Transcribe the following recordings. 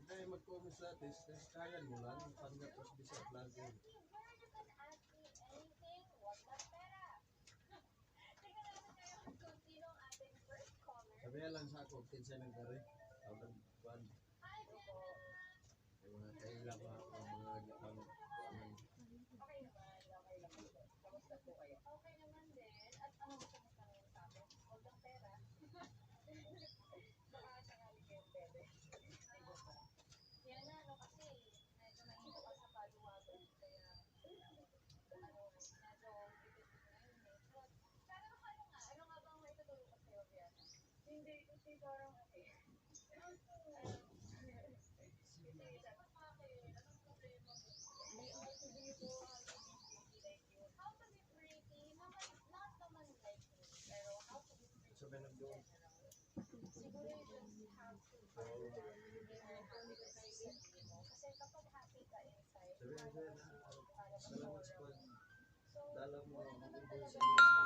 Hindi, mag-comment sa test-kayan mo lang, pag-tapos bisa vlogger. Sabihan lang sa ako, kinsa ng gari. Tawag kuan. Yung mga kailang mga ano. Sabihan lang doon. Sabihan salamat sa pag dala mo mag-ibon sa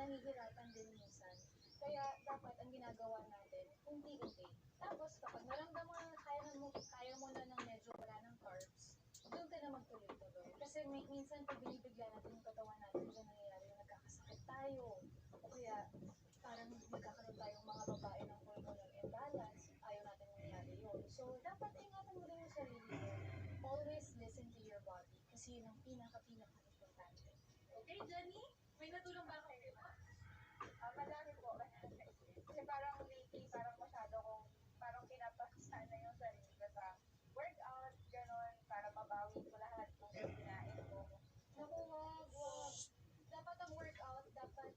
nahihirapan din minsan. Kaya dapat ang ginagawa natin, unti-unti. Tapos kapag naramdaman mo na kaya mo na ng medyo wala ng carbs, doon ka na magtuloy-tuloy. Kasi minsan pag binibigla natin yung katawan natin, dyan nangyayari yung nagkakasakit tayo. O kaya parang nagkakaroon tayong mga babae ng hormonal imbalance. Ayaw natin mangyari yun. So, dapat ingatan mo din yung sarili mo. Always listen to your body. Kasi yun ang pinaka-importante. Okay, Jenny? May natulong ba kayo? Madami po. Kasi parang lately, parang masyado kong, parang pinapasana yung sarili ko sa workout, gano'n, para mabawi ko lahat kung kinain ko. Naku, wag. Dapat ang workout, dapat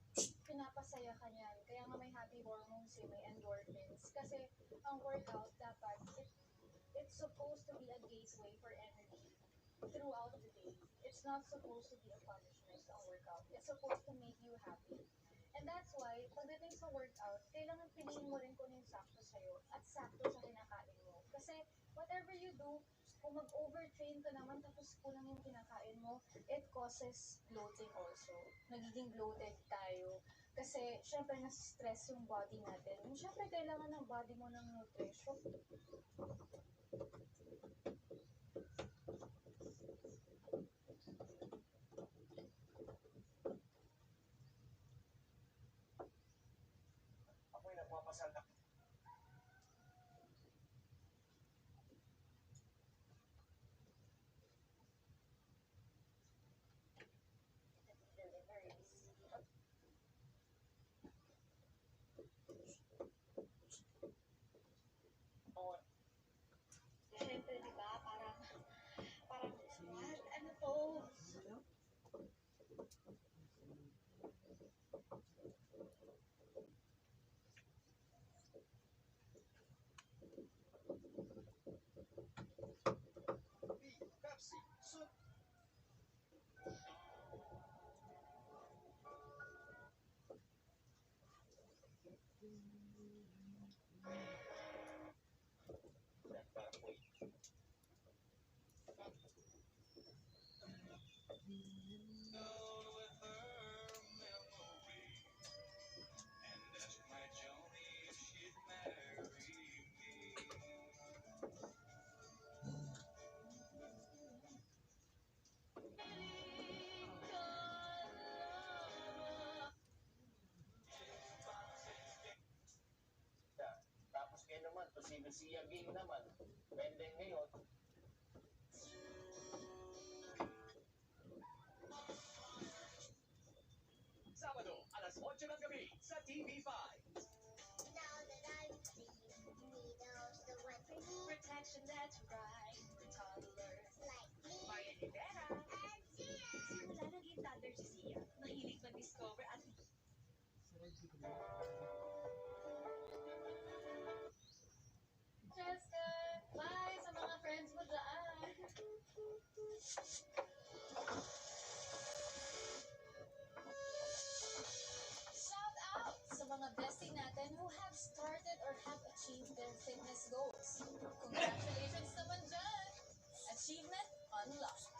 pinapasaya ka niyan. Kaya nga may happy hormones, may endorphins. Kasi ang workout, dapat, it's supposed to be a gateway for energy throughout the day. It's not supposed to be a punishment, ang workout. It's supposed to make you happy. And that's why, pagdating sa workout, kailangan piliin mo rin kung ano yung sakto sa'yo at sakto sa kinakain mo. Kasi whatever you do, kung mag-overtrain ka naman tapos kulang yung kinakain mo, it causes bloating also. Nagiging bloated tayo. Kasi, syempre, nasa-stress yung body natin. And syempre, kailangan ng body mo ng nutrition. Ako'y nagpapasal na noon. Syempre, di ba? Parang, what? Ano to? Pepsi, soup. Tapos kayo naman, to si game naman. Pending ngayon. Sabado, alas 8 ng gabi sa TV5. Now that I'm free, he knows the one for me. Protection that's right for toddlers. Like me Maria Rivera. and Tia. Simula naging toddler si Sia, mahilig mag-discover at Jessica, bye sa mga friends mo dyan. Shout out sa mga bestie natin who have started or have achieved their fitness goals. Congratulations naman dyan! Achievement unlocked.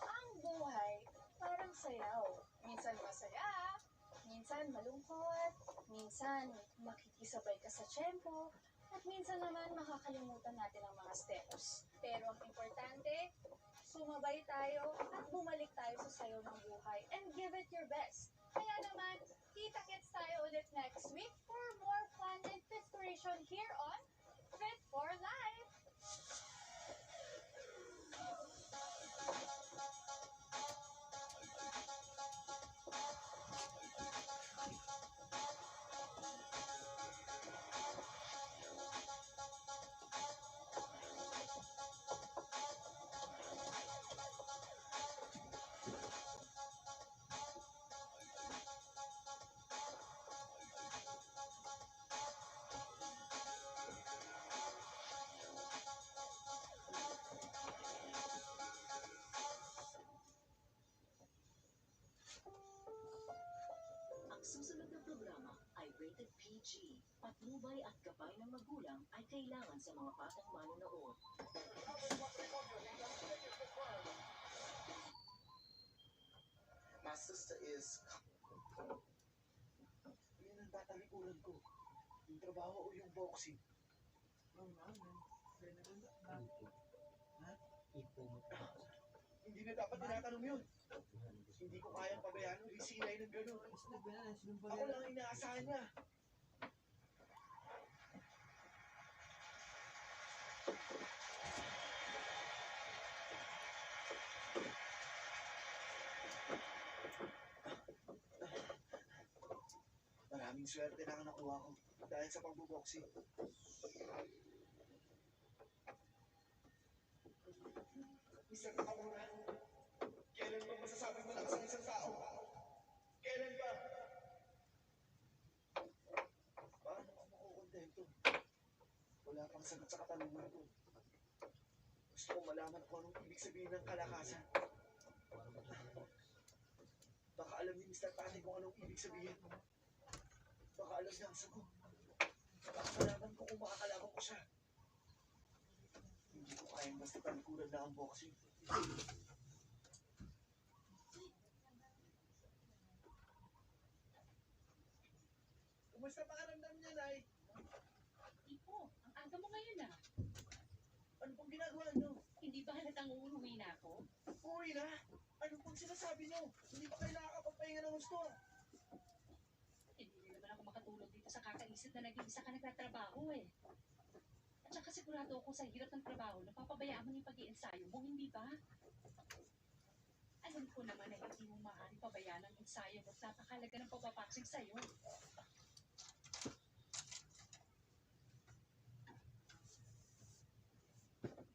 Ang buhay, parang sayaw. Minsan masaya, minsan malungkot, minsan makikisabay ka sa tiyempo, at minsan naman makakalimutan natin ang mga steps. Pero ang importante, sumabay tayo at bumalik tayo sa sayo ng buhay and give it your best. Kaya naman, kita-kits tayo ulit next week for more fun and inspiration here on Fit for Life! Rated PG. Patnubay at gabay ng magulang ay kailangan sa mga batang manonood. My sister is... Yan ang tatalikuran ko. Yung trabaho o yung boxing. Hindi na dapat tinatanong yun. Hindi ko kayang pabayaan o isinay ng gano'n. Ako lang ang inaasahan niya. Maraming swerte na ang nakuha ko dahil sa pagbuboxing. Mr. Nakamura, kailan ba masasabing malakas ang isang tao? Kailan ba? Paano ako makukontento? Wala pang sagot sa katanungan ko. Gusto kong malaman kung anong ibig sabihin ng kalakasan. Baka alam ni Mr. Tani kung anong ibig sabihin. Baka alam niya ang sagot. Baka malaman ko kung makakalaban ko siya. Hindi ko kayang basta talikuran na ang boxing. Kumusta pakiramdam niya, Nay? Ipo, ang aga mo ngayon ah. Ano pong ginagawa niyo? Hindi ba halatang uuwi na ako? Uwi na? Ano pong sinasabi niyo? Hindi ba kayo nakakapagpahinga ng gusto? Hindi rin naman ako makatulog dito sa kakaisip na nag-iisa ka nagtatrabaho eh. At saka sigurado ako sa hirap ng trabaho, napapabayaan mo yung pag-iensayo mo, hindi ba? Alam ko naman na hindi mo maaaring pabayaan ang ensayo mo at napakalaga ng pagpapaksig sa'yo.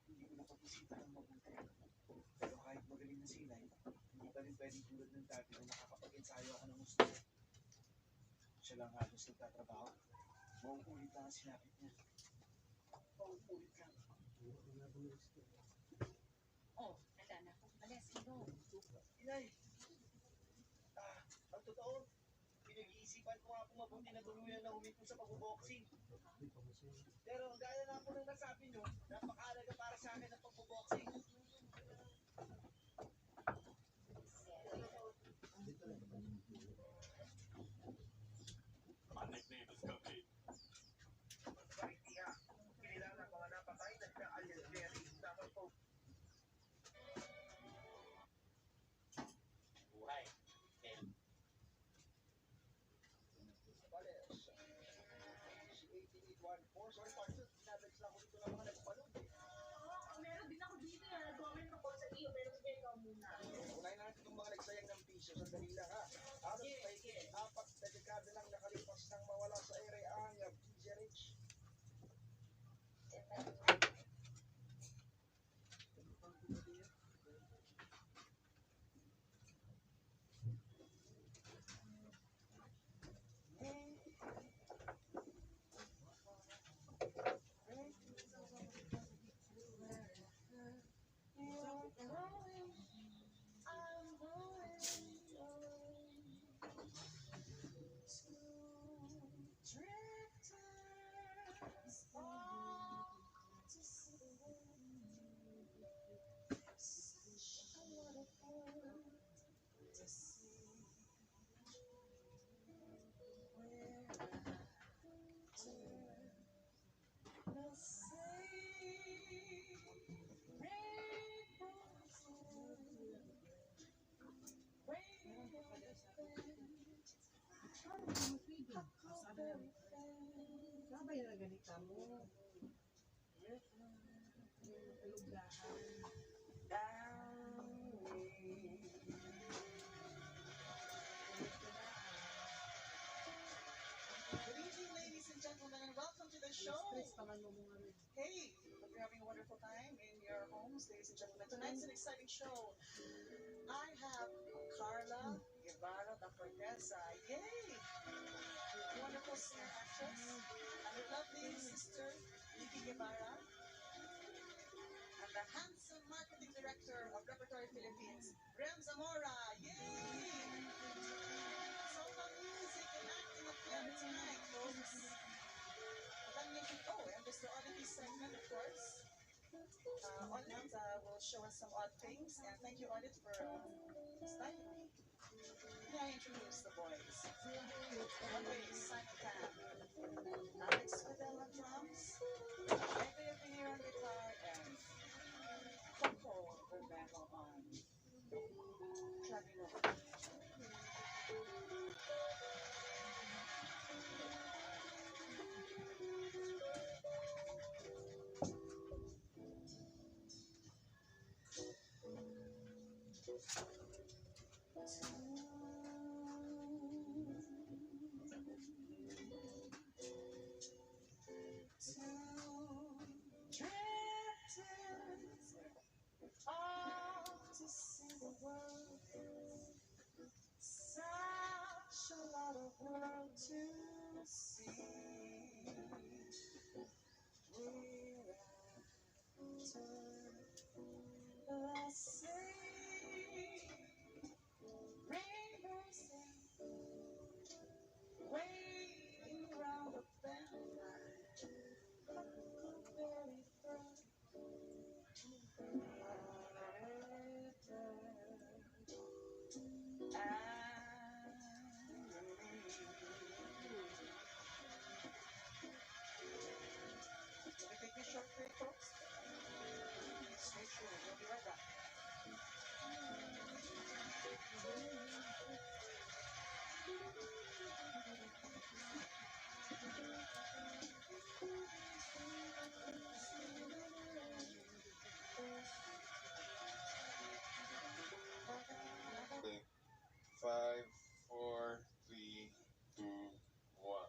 Hindi ko napag-isipan ng mabuti. Pero kahit magaling na silay, hindi pa rin pwedeng tulad ng dati na nakakapag-ensayo ako ng gusto. Siya lang halos nagtatrabaho. Mauulit lang ang sinapit niya. Mauulit lang. Oh, handa na ako. Alas, ino. Inay! Ang totoo, pinag-iisipan ko nga kung mabuti na tuluyan na humito sa pag-boxing. Pero gaya na po ng nasabi nyo, napakalaga para sa akin ang pag-boxing. My nickname is Cupcake. Bakit nga, kinilala mga napatay na siya alias Jerry, dapat po. Buhay. Bale, si 18814, sorry partner, pinabags lang ko dito ng mga nagpapanood. Meron din ako dito na nag-comment ako sa iyo, pero sige ikaw muna. Unahin natin itong mga nagsayang ng piso, sandali lang ha. Out of mahigit 4 na dekada lang nakalipas nang mawala sa ere ang PJ Rich. Sabay na ganita mo. Good evening, ladies and gentlemen, and welcome to the show. Hey, hope you're having a wonderful time in your homes, ladies and gentlemen. Tonight's an exciting show. I have Carla Guevara, the Forteza. Yay! Wonderful singer actress. And her lovely sister, Nikki Guevara. And the handsome marketing director of Repertory Philippines, Rem Zamora. Yay! So, music and acting up there tonight. show us some odd things. And thank you, Audit, for styling me. May I introduce the boys? On bass, Simon Tan. Alex Fidel on drums. Isaiah Pinheiro on guitar. And Coco Verbejo on clavinet. Off to see the world, such a lot of world to see. We're after the sea, rainbows waiting round the bend, huckleberry throat. Take a short break, folks. Stay tuned. We'll be right back. Five, four, three, two, one.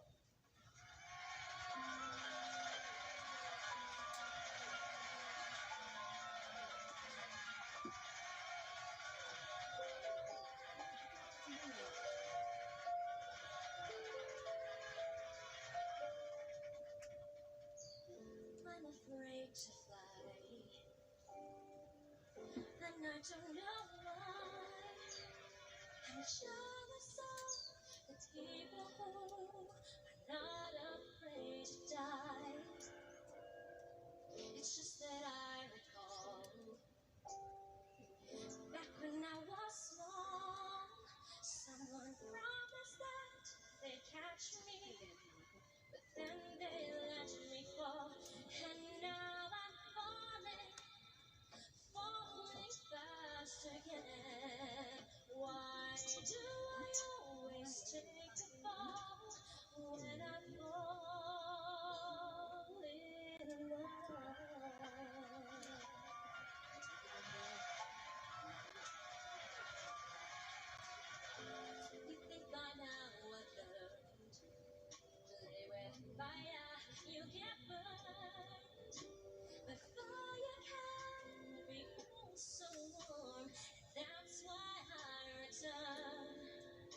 I'm afraid to fly, and I don't know why. I'm jealous of the people who are not afraid to die. It's just that I recall back when I was small, someone promised that they'd catch me, but then they let me fall, and now I'm falling fast again. Why do I always take a fall when I fall in love? You think by now I've learned, play with fire, you get burned. But fire can be oh so warm, and that's why I return.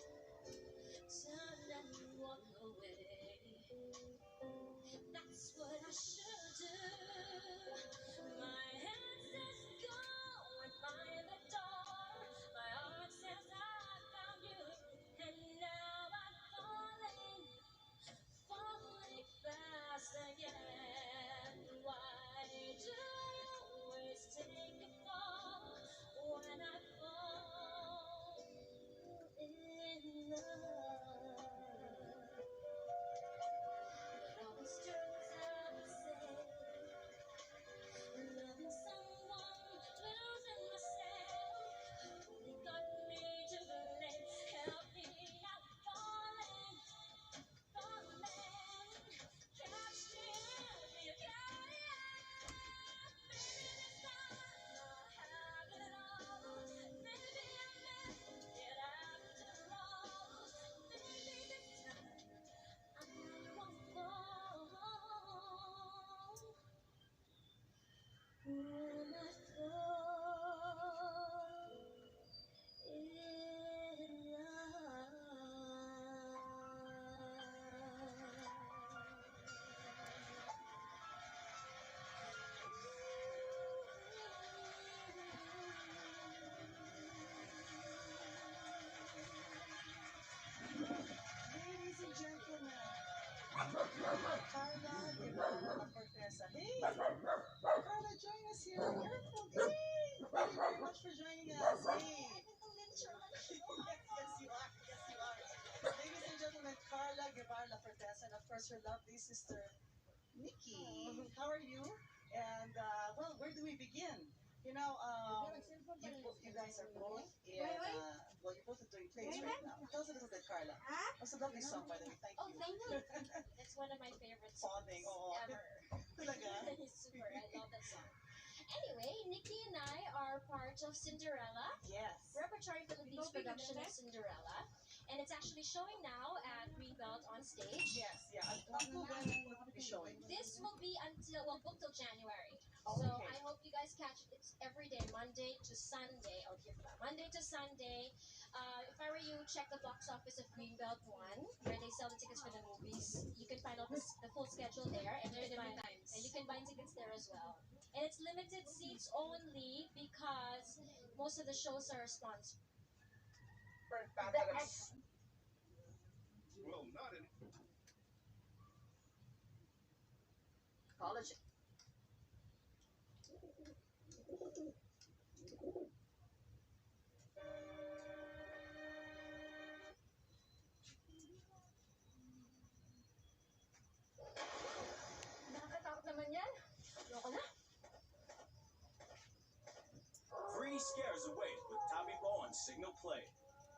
Turn and walk away. That's what I should do. My head says go and find the door. My heart says I found you, and now I'm falling fast again. Why do I always take a fall when I fall in love? It always turns out the same. Loving someone, losing myself. Only got me to blame. Help me out, falling. Catch me if you can. Maybe this time I'll have it all. Maybe I meant it after all. Maybe this time I won't fall when I fall in Ladies and gentlemen, Carla Guevara Cortesa. Hey, Carla, join us here. Careful. Hey. for joining us. Hey. Yes, you are. Yes, you are. Ladies and gentlemen, Carla Guevara Fortes, and of course her lovely sister, Nikki. How are you? And, well, where do we begin? You know, you guys are both in, well, you're both in doing plays right now. Tell us a little bit, Carla. That's a lovely song, by the way. Thank Oh, you. thank you. It's one of my favorite songs Fawning, oo. ever. Talaga? Super, I love that song. Anyway, Nikki and I are part of Cinderella, Yes. Repertory Philippines production of Cinderella, and it's actually showing now at Greenbelt on stage. Yes, yeah. Up to when will it be showing? This will be until, well, booked till January. Oh, So okay. I hope you guys catch it. It's every day, Monday to Sunday. Oh, here we are. Monday to Sunday. If I were you, check the box office of Greenbelt 1, where they sell the tickets for the movies. You can find out the full schedule there, and you can buy tickets there as well. And it's limited seats only because most of the shows are sponsored. Well, not in College. Nakakatakot naman yan. Ayoko na. Free scares await with Tommy Bo on Signal Play.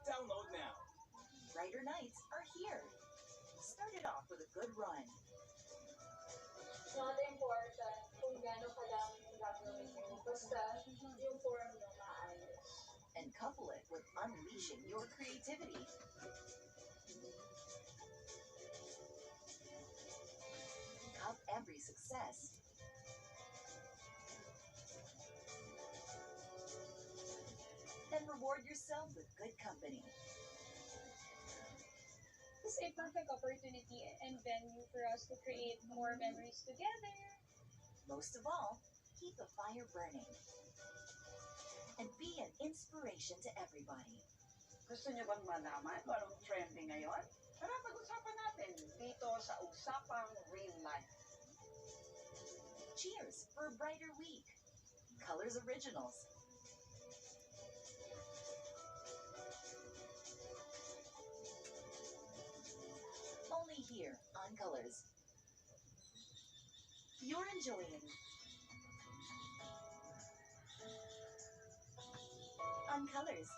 Download now. Brighter nights are here. Start it off with a good run. Not important kung gano'n kadami yung gagawin mo. Basta yung form mo maayos. And couple it with unleashing your creativity. Cup every success. Then reward yourself with good company. It's a perfect opportunity and venue for us to create more memories together. Most of all, keep the fire burning. And be an inspiration to everybody. Gusto niyo bang malaman kung anong trending ngayon? Tara, pag-usapan natin dito sa Usapang Real Life. Cheers for a brighter week. Colors Originals. Only here on Colors. You're enjoying on Colors.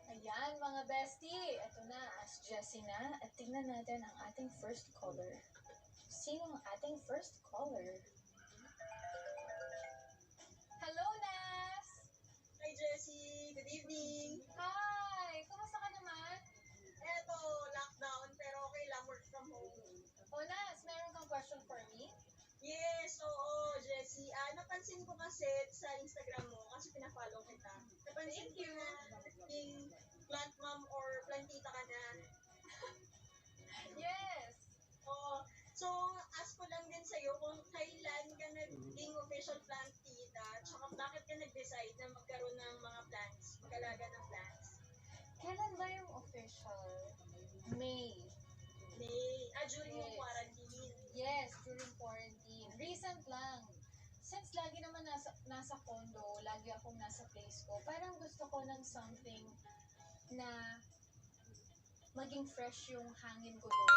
Ayan mga bestie, ito na, as Jessie na, at tingnan natin ang ating first caller. Sino ang ating first caller? Hello, Nas! Hi, Jessie. Good evening. Hi! Kumusta ka naman? Eto, lockdown, pero okay lang, work from home. O Nas, meron kang question for me? Yes, oo, Jessie. Napansin ko kasi sa Instagram mo, kasi pinafollow kita. Napansin ko na naging plant mom or plantita ka na. Yes! Oo. So, ask ko lang din sa'yo kung kailan ka naging official plant tita, tsaka bakit ka nag-decide na magkaroon ng mga plants, mag-alaga ng plants. Kailan ba yung official? May. During yung Yes. quarantine. Yes, during quarantine. Recent lang. Since lagi naman nasa condo, lagi akong nasa place ko, parang gusto ko ng something na maging fresh yung hangin ko doon.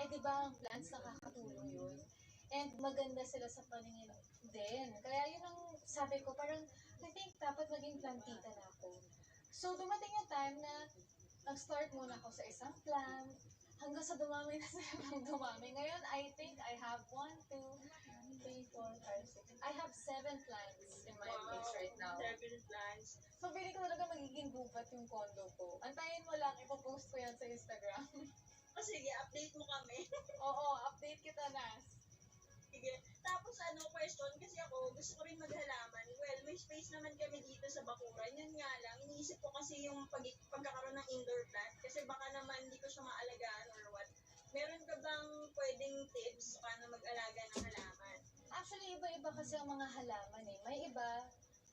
Eh, di ba, ang plants nakakatulong yun. And maganda sila sa paningin din. Kaya yun ang sabi ko, parang, I think dapat maging plantita na ako. So, dumating yung time na nag-start muna ako sa isang plant, hanggang sa dumami na sila ng dumami. Ngayon, I think I have 1, 2, 3, 4, 5, 6. I have 7 plants in my place right now. 7 plants. So, feeling ko talaga magiging gubat yung condo ko. Antayin mo lang, ipopost ko yan sa Instagram. O sige, update mo kami. Oo, update kita, Nas. Sige. Tapos question, kasi ako gusto ko rin maghalaman. Well, may space naman kami dito sa bakuran. Yun nga lang, iniisip ko kasi yung pagkakaroon ng indoor plant. Kasi baka naman hindi ko siya maalagaan or what. Meron ka bang pwedeng tips paano mag-alaga ng halaman? Actually, iba-iba kasi ang mga halaman eh. May iba,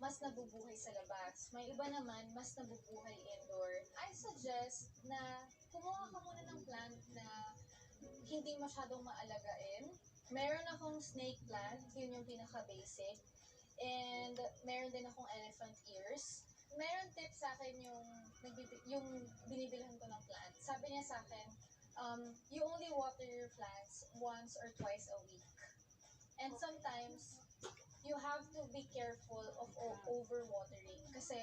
mas nabubuhay sa labas. May iba naman, mas nabubuhay indoor. I suggest na kumuha ka muna ng plant na hindi masyadong maalagain. Meron akong snake plant, yun yung pinaka-basic. And meron din akong elephant ears. Meron tip sa akin yung binibilhan ko ng plant. Sabi niya sa akin, you only water your plants once or twice a week. And sometimes, you have to be careful of overwatering. Kasi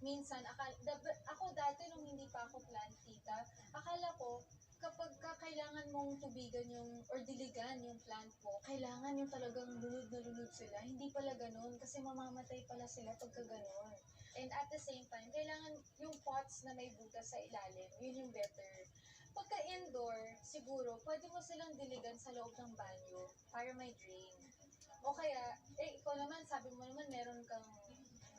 minsan, ako dati nung hindi pa ako plant tita, akala ko, kapag kailangan mong tubigan or diligan yung plant mo, kailangan yung talagang lunod na lunod sila. Hindi pala ganun, kasi mamamatay pala sila pagka ganun. And at the same time, kailangan yung pots na may butas sa ilalim, yun yung better. Pagka indoor, siguro, pwede mo silang diligan sa loob ng banyo para may drain. O kaya, ikaw naman, sabi mo naman, meron kang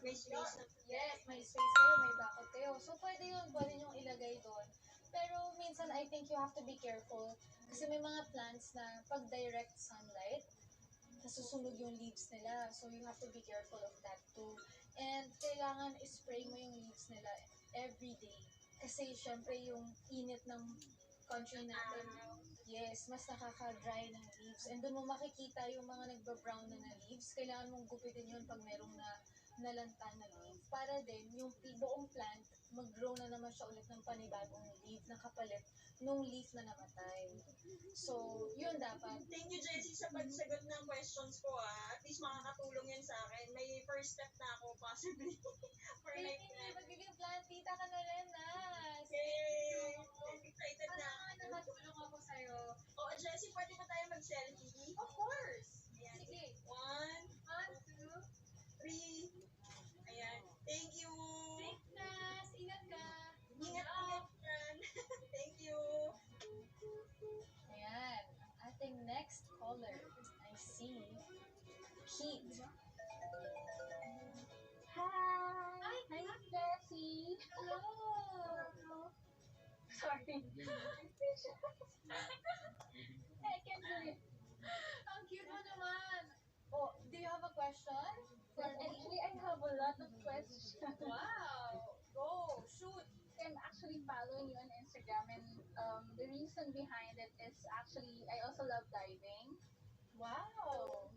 May space na. yes, may space kayo, may bakod kayo. So, pwede nyo ilagay doon. Pero, minsan, I think you have to be careful. Kasi may mga plants na pag direct sunlight, nasusunog yung leaves nila. So, you have to be careful of that too. And, kailangan spray mo yung leaves nila every day. Kasi, syempre, yung init ng country natin, yes, mas nakaka-dry ng leaves. And doon mo makikita yung mga nagba-brown na leaves. Kailangan mong gupitin yun pag merong nalanta na leaf. Para din, yung buong plant, mag-grow na naman siya ulit ng panibagong leaf na kapalit nung leaf na namatay. So, yun dapat. Thank you, Jessie, sa pagsagot ng questions ko. At least makakatulong yan sa akin. May first step na ako, possibly. For my plant. Magiging plant tita ka na rin, Nas. Yay! Excited na. Nakatulong ako sa'yo. Oo, Jessie, pwede ba tayo mag-selfie? Of course! Ayan. Sige. 1, 1, 2, 3. Ayan. Thank you. thanks, Nas. Ingat ka. Ingat yan. Thank you. Ayan. Ang ating next caller. I see. Pete. Hi. Hi, Jessie. hello. Sorry. I can't do it. Ang cute mo naman. Oh, do you have a question? Yes, actually, I have a lot of questions. Wow. Go. Shoot. I'm actually following you on Instagram, and the reason behind it is actually I also love diving. Wow.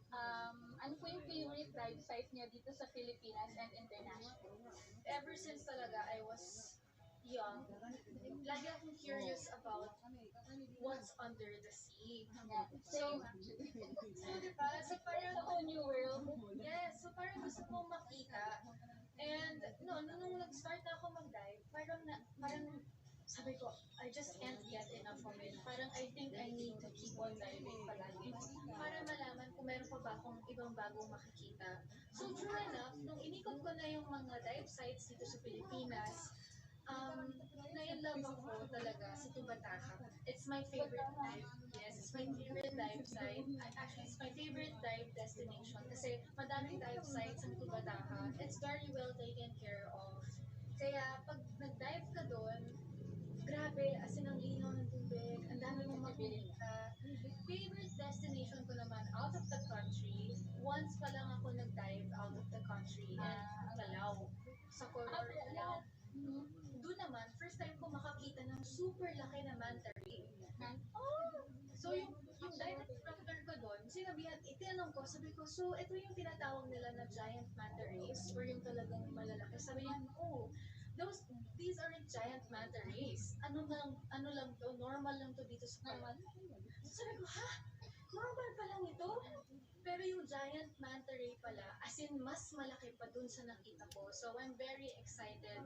Ano po yung favorite dive site niyo dito sa Pilipinas and international? Ever since talaga I was young, lagi akong curious about what's under the sea. Yeah, same actually. So, diba? So, parang, It's a whole new world. yes, so parang gusto kong makita. And, no, nung nag-start na ako mag-dive, parang sabi ko, I just can't get enough of it. Parang I think I need to keep on diving palagi para malaman kung meron pa ba akong ibang bagong makikita. So, true enough, nung inikot ko na yung mga dive sites dito sa Pilipinas, na-in-love ako talaga sa Tubataha. It's my favorite dive. Yes, it's my favorite dive site. Actually, it's my favorite dive destination kasi madaming dive sites sa Tubataha. It's very well taken care of. Kaya pag nag-dive ka doon, grabe, as in ang linaw ng tubig, ang dami mong makikita. Favorite destination ko naman out of the country, once pa lang ako nag-dive out of the country, and Palau. Sa Corridor Palau. Doon naman, first time ko makakita ng super laki na manta ray. Oh! So yung dive instructor ko doon, itinanong ko, sabi ko, so ito yung tinatawag nila na giant manta rays, or yung talagang malalaki. Sabi niya, oh, these aren't giant manta rays. Ano lang to, normal lang to dito sa Palau. So sabi ko, ha? Normal pa lang ito? Pero yung giant manta ray pala, as in mas malaki pa dun sa nakita ko. So I'm very excited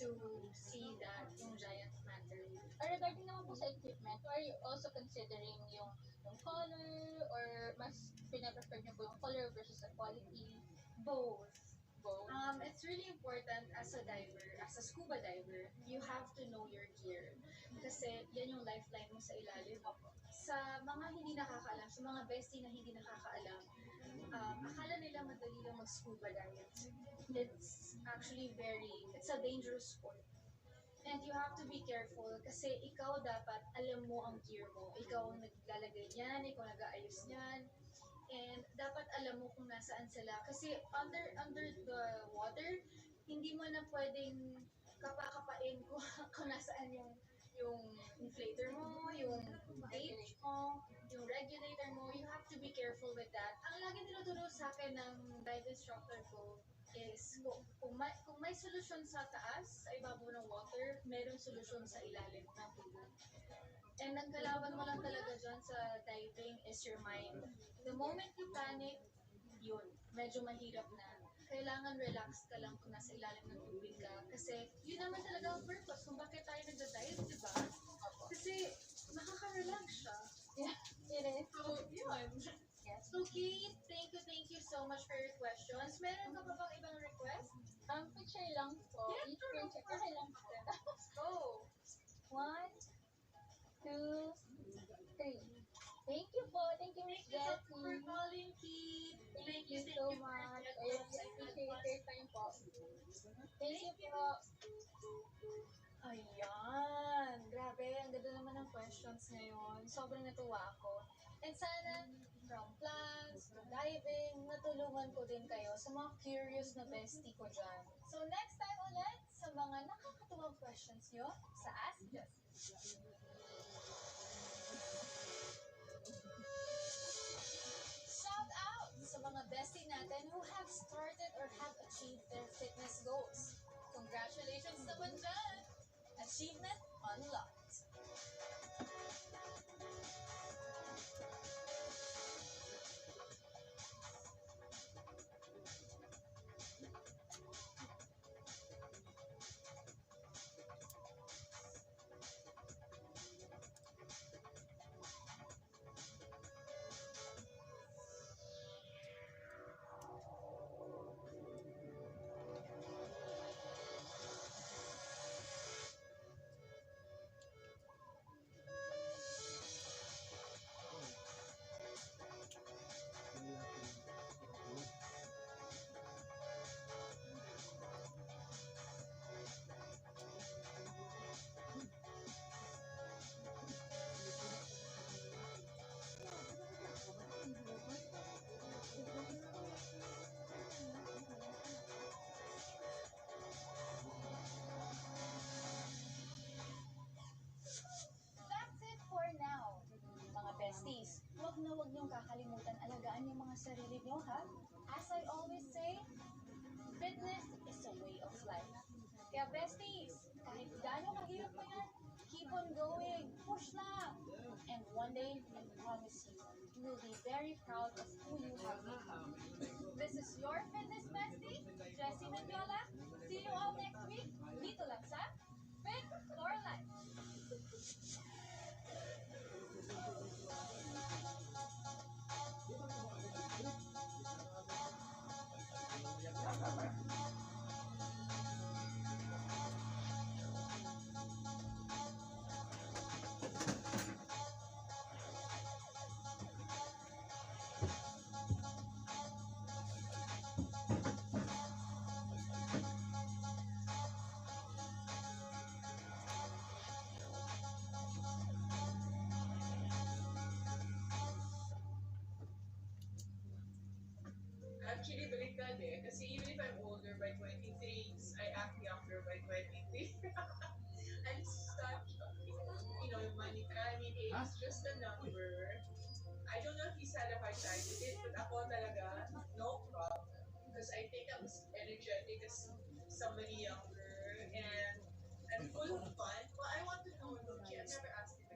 to see that, yung giant manta ray. Regarding naman po sa equipment, are you also considering yung color or mas pinaprefer niyo po yung color versus the quality? Both. Both. It's really important as a diver, as a scuba diver, you have to know your gear. Kasi yan yung lifeline mo sa ilalim. Sa mga hindi nakakaalam, sa mga bestie na hindi nakakaalam, akala nila madali lang mag-scuba dive. It's actually it's a dangerous sport. And you have to be careful kasi ikaw dapat alam mo ang gear mo. Ikaw ang naglalagay niyan, ikaw nag-aayos niyan. And dapat alam mo kung nasaan sila. Kasi under the water, hindi mo na pwedeng kapa-kapain kung nasaan yung inflator mo, yung gauge mo, yung regulator mo. You have to be careful with that. Ang lagi tinuturo sa akin ng dive instructor ko is kung may solusyon sa taas, sa ibabaw ng water, meron solusyon sa ilalim ng tubig. And ang kalaban mo lang talaga dyan sa diving is your mind. The moment you panic, yun, medyo mahirap na. Kailangan relax ka lang kung nasa ilalim ng tubig ka. Kasi yun naman talaga ang purpose kung bakit tayo nagda-dive, di ba? Kasi nakaka-relax siya. Yeah, it is. So, yun. Yes. So, Kate, thank you so much for your questions. Meron ka pa bang ibang request? Picture lang po. Yeah, Each sure, of picture. course. Okay lang po. Go! 1, 2, 3. Thank you po. Thank you, Miss Thank you so much Jessie. for calling, Kate. Thank you so much. I really appreciate your time po. Thank you po. Ayan. Grabe, ang ganda naman ng questions ngayon. Sobrang natuwa ako. And sana, from plans, to diving, natulungan ko din kayo sa mga curious na bestie ko dyan. So next time ulit, sa mga nakakatuwang questions nyo, sa Ask Jessie. Shout out sa mga bestie natin who have started or have achieved their fitness goals. Congratulations naman dyan! Achievement unlocked. That's it for now. Mga besties, huwag niyong kakalimutan alagaan yung mga sarili niyo, ha? As I always say, fitness is a way of life. Kaya besties, kahit gaano kahirap pa yan, keep on going, push lang. And one day, I promise you, you will be very proud of who you have become. This is your fitness bestie, Jessie Mendiola. See you all next week, dito lang sa Fit for Life. Actually, baliktad eh. Kasi even if I'm older by 23, I act younger by 23. I'm such, money, age, just a number. I don't know if he's had a hard time with it, but ako talaga, no problem. Because I think I'm as energetic as somebody younger, and I'm full of fun. Well, I want to know, Luigi, I've never asked you,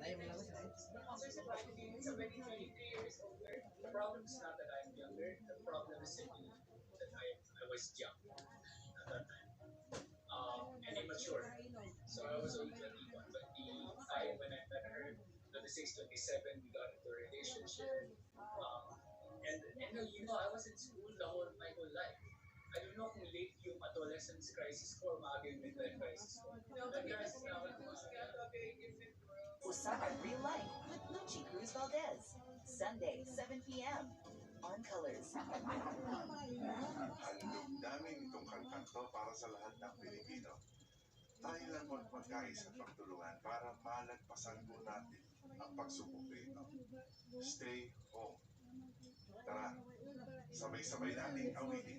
but how's it about being somebody 23 years older? The problem is not that I'm younger. The problem is simply that I was young at that time. And immature. So I was only 21, 25 when I met her. 26, 27, we got into a relationship. And I was in school my whole life. I don't know kung late yung adolescence crisis ko or maaga yung midlife crisis ko. No, but because we got a very different world. Usapan Real Life with Luchi Cruz Valdez. Sunday, 7 p.m. on Colors. Handog namin itong kantang to para sa lahat ng Pilipino. Tayo lang magkaisa pagtulungan para malagpasan po natin ang pagsubok rito. Stay home. Tara, sabay-sabay nating awitin.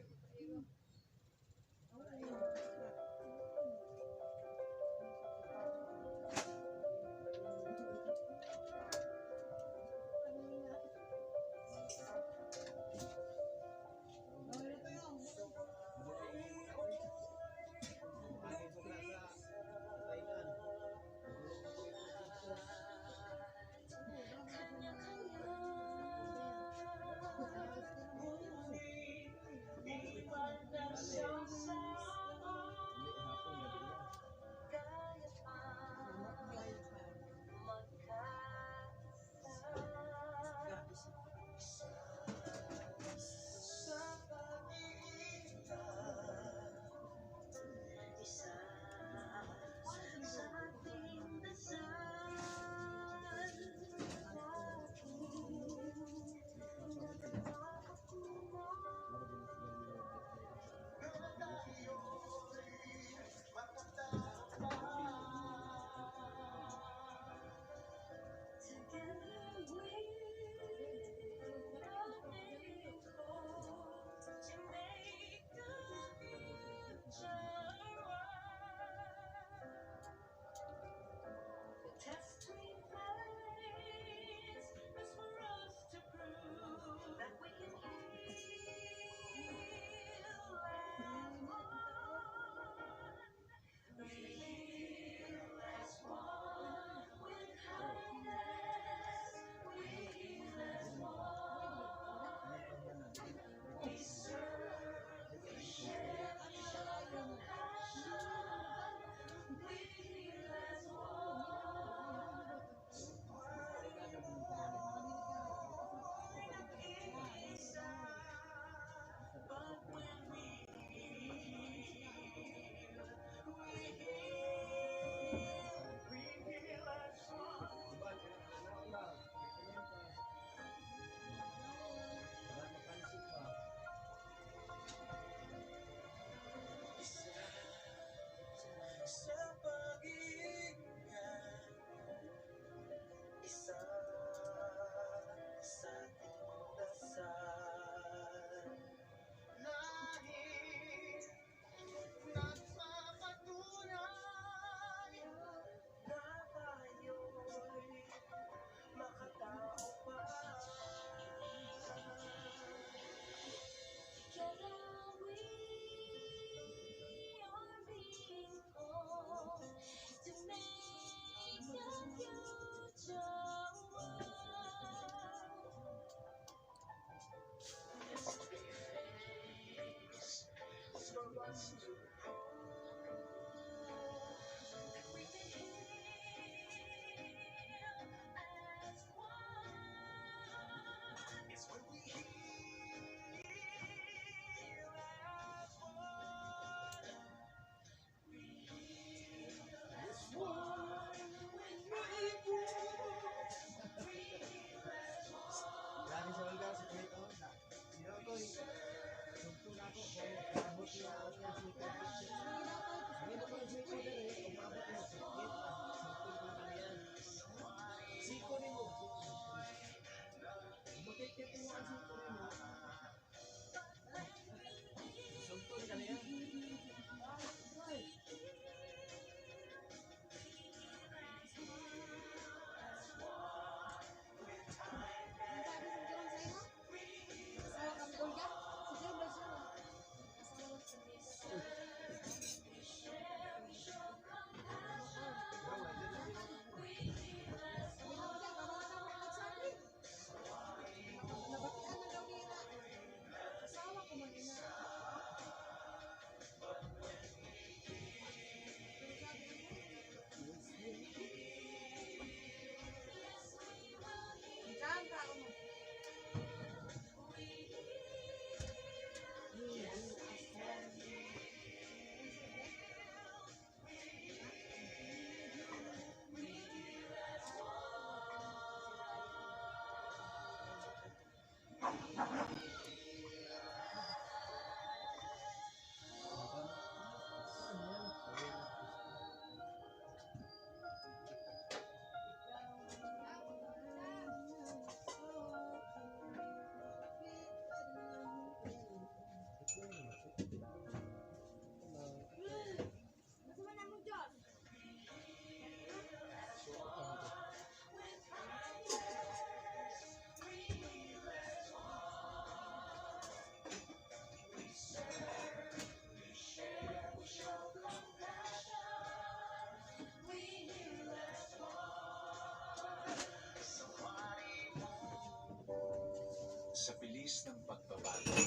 bilis ng pagbabago.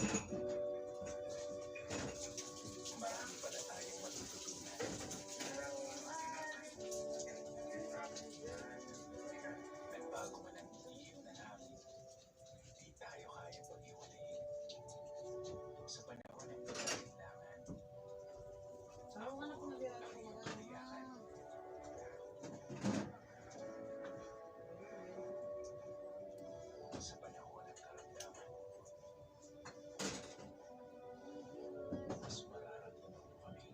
Marami pala tayong matututunan. Nagbago man ang ihip na namin, hindi tayo kaya pag-iwalayin. Sa panahon ng pagkailangan, tayo tumiyakan. Sa panahon ng karamdaman, mas mararamdaman mo kami.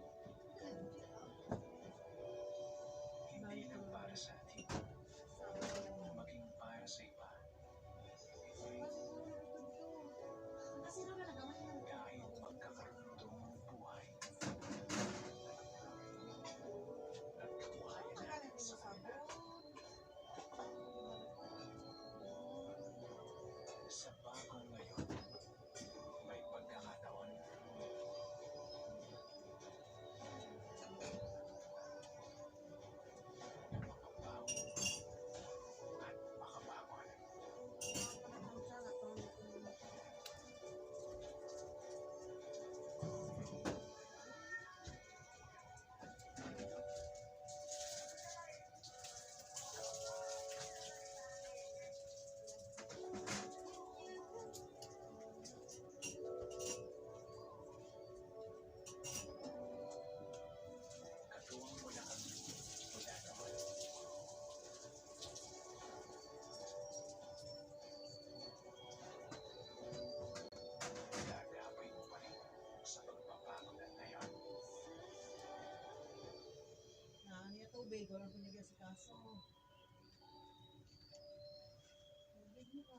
Hindi lang para sa atin, maging para sa iba. Kahit magkakarundong ng buhay, at kabuhayan natin sa kanila. Sa bagong ngayon, may pagkakataon. Na makabago at makabangon. Katuwang mo na kami mula naman. Gagabay mo pa rin sa pagbabago na ngayon. Niya tubig, walang pinigyan sa kaso. Tubig mo ka.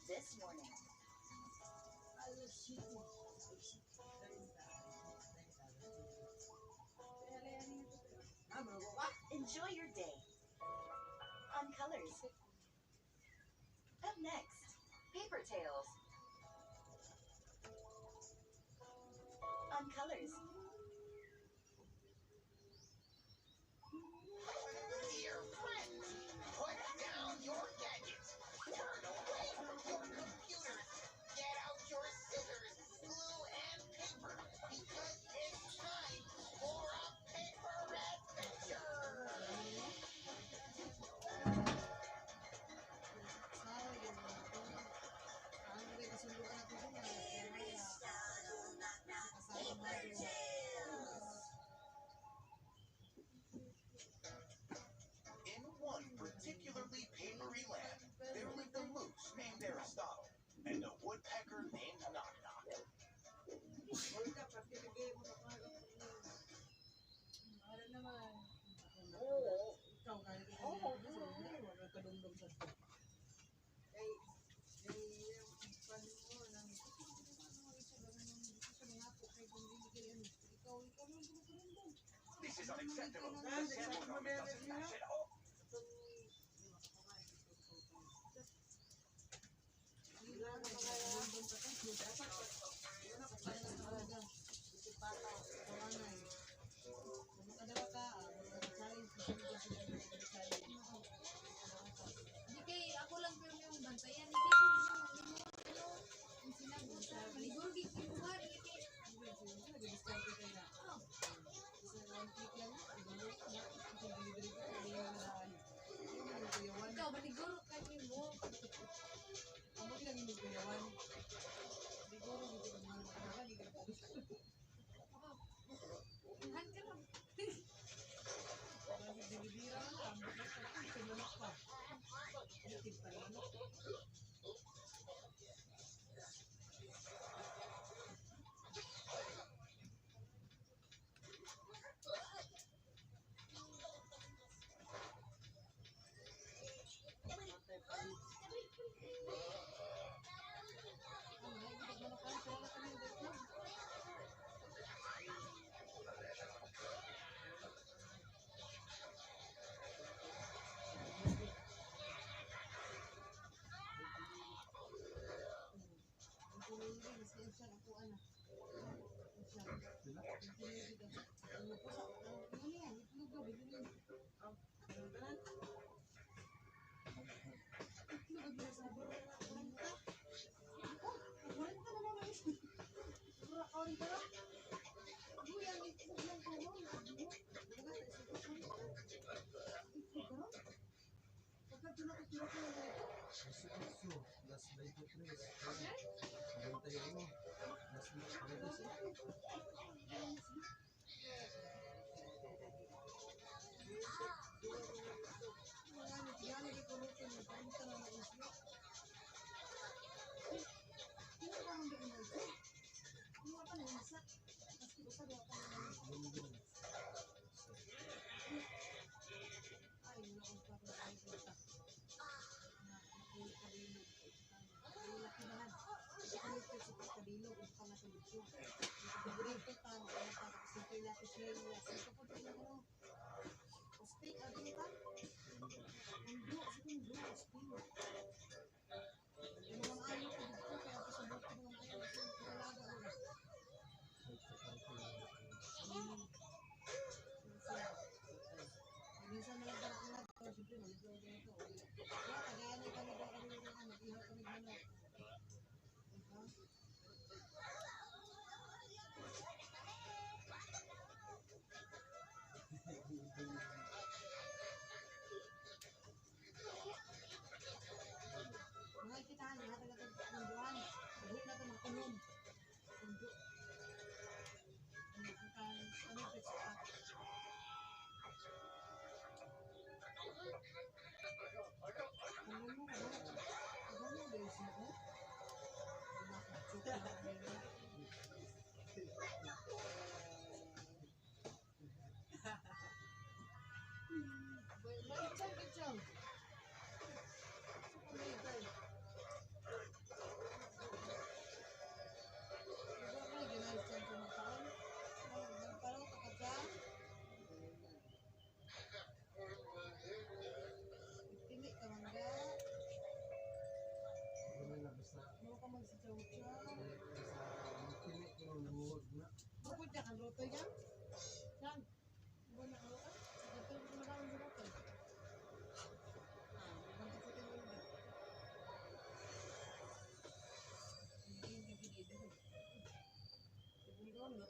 This morning, enjoy your day on Colors. Up next, Paper Tales on Colors. Dear friends, put down your gadgets. Turn away from your computers. Get out your scissors, glue, and paper because it's time for a paper adventure. is unacceptable. The sample number doesn't match at all. Hindi kay ako lang pero yung bantayan. Hindi ko yung sinabi sa maliguro di ko yung hari. Ikaw, maliguro ka rin mo. Amo lang yung kuyawan. Maliguro dito ka mga maliguro. Han ka lang. Bibira na lang. Sinulok pa. Itig pa rin. Last 23. Bantayan mo. Last 26.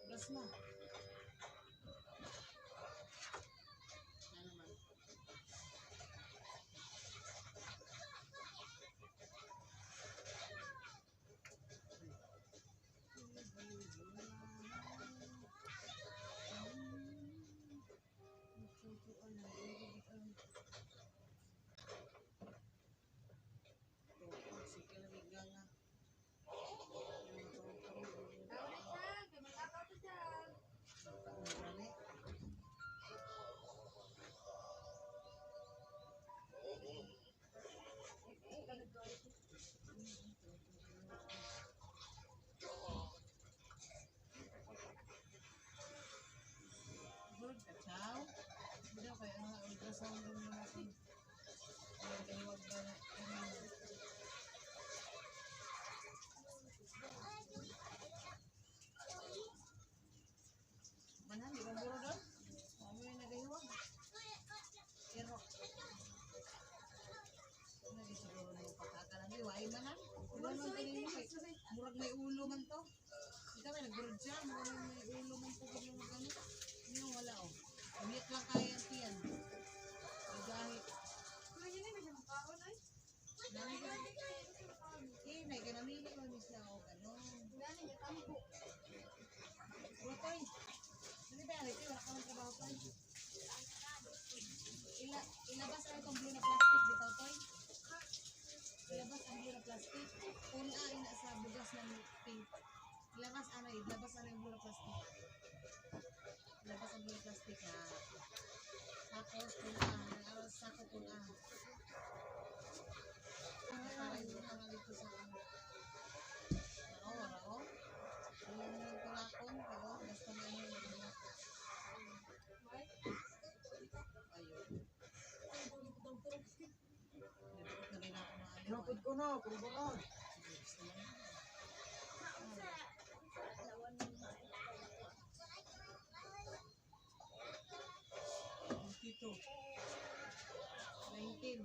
Gas na. Tawag na, Ciao. Hindi kaya ang ultrasound ng mga natin. Kaya wag ba na. Manan, di ba buro doon? Ano yung nagahiwag? Pero, ano di siguro na yung pagkakalang iway manan? Diba naman kanina, murag may ulo man to. Ikaw may nagburod siya, murag may ulo man to. Yung magano, yung wala oh. Ulit lang kaya ang tiyan. Nagahit. Kaya yun may makaon ay. Dami ka. Eh, may ganamili ko ni siya o gano'n. Gani niya tampo. Butoy. Dali ba, Rito? Wala ka ng trabaho pa. Ilabas na itong blue na plastic dito, Toy. Ilabas ang blue na plastic. Puna ina sa bugas ng pink. Ilabas ano yung blue na plastic. Ilabas ang blue na plastic ha. Tapos puna. Sako puna. Para yung mga dito sa ano. Rao. Yung tulakon, pero basta na yun. Napod ko na, puro ba ka? Dito. 19. 22.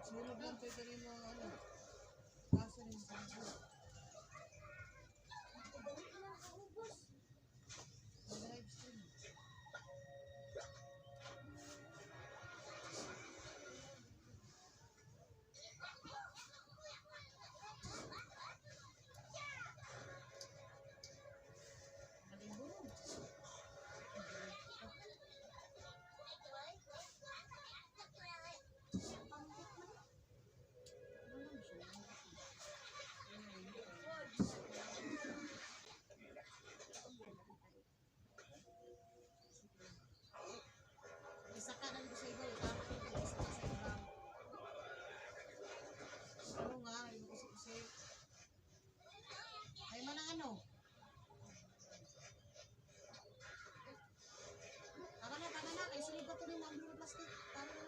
Sunog lang pwede rin mo ano. Kaso rin sa ano. Live stream. Isa ka na dito sa iba, tama ito, isa ka sa iba. Ano nga, yung kusik-kusik. Ay man ang ano? Tama na, kaya sunod ba ito rin ang blue na plastic? Tama na.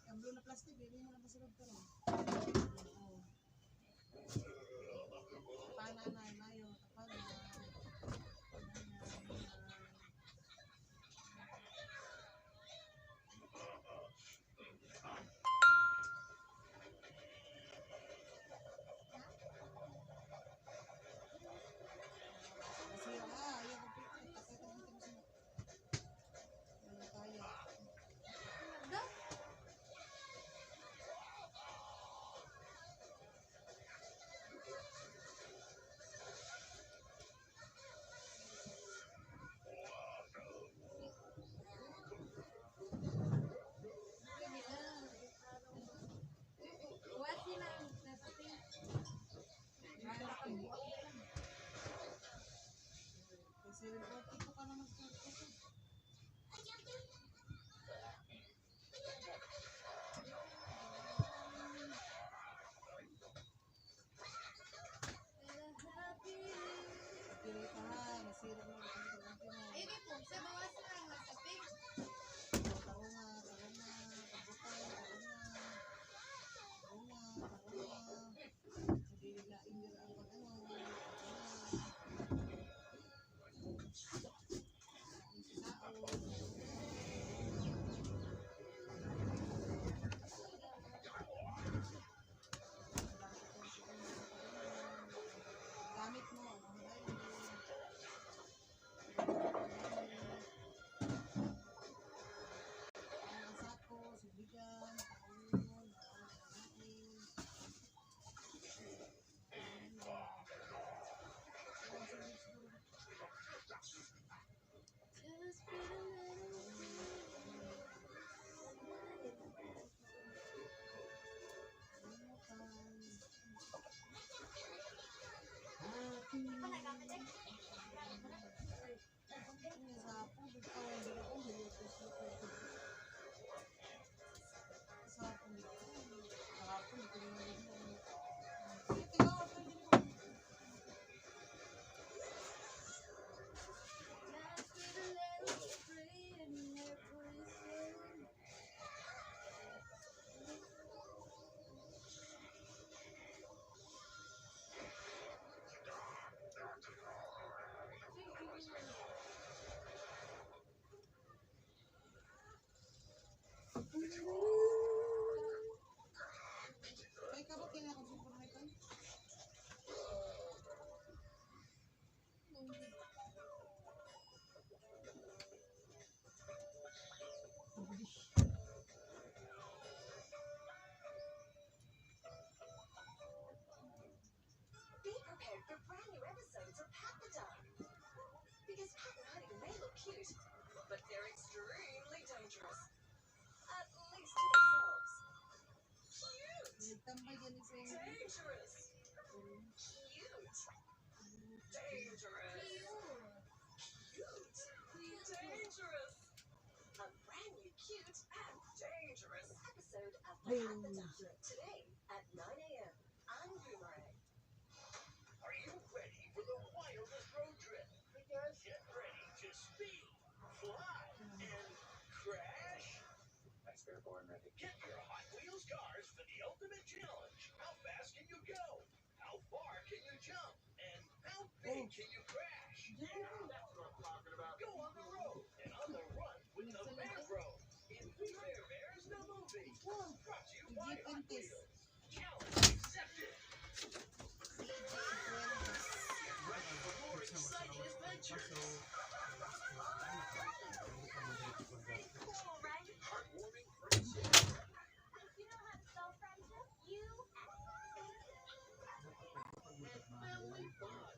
Ang blue na plastic, hindi mo na masunod ka rin. Pananay, mayo, tapanay. Ayun po, sa bawas na lang sa pig. Gamit mo. Tambay yan sa inyo. Dangerous. Cute. Dangerous. Cute. Dangerous. A brand new cute and dangerous episode of The Duck today at 9 a.m. on Boomerang. Are you ready for the wildest road trip? Because get ready to speed, fly, and crash. Thanks for born ready. Get your Hot Wheels cars for the ultimate challenge. How fast can you go? How far can you jump? And how big can you crash? That's what I'm talking about. Go on the road and on the run with the Bear Bros in We Bear Bears the movie. Brought to you by Hot Wheels. Challenge accepted. Get ready for more exciting adventures. Heartwarming friendship. You know how to spell friendship? You And family fun.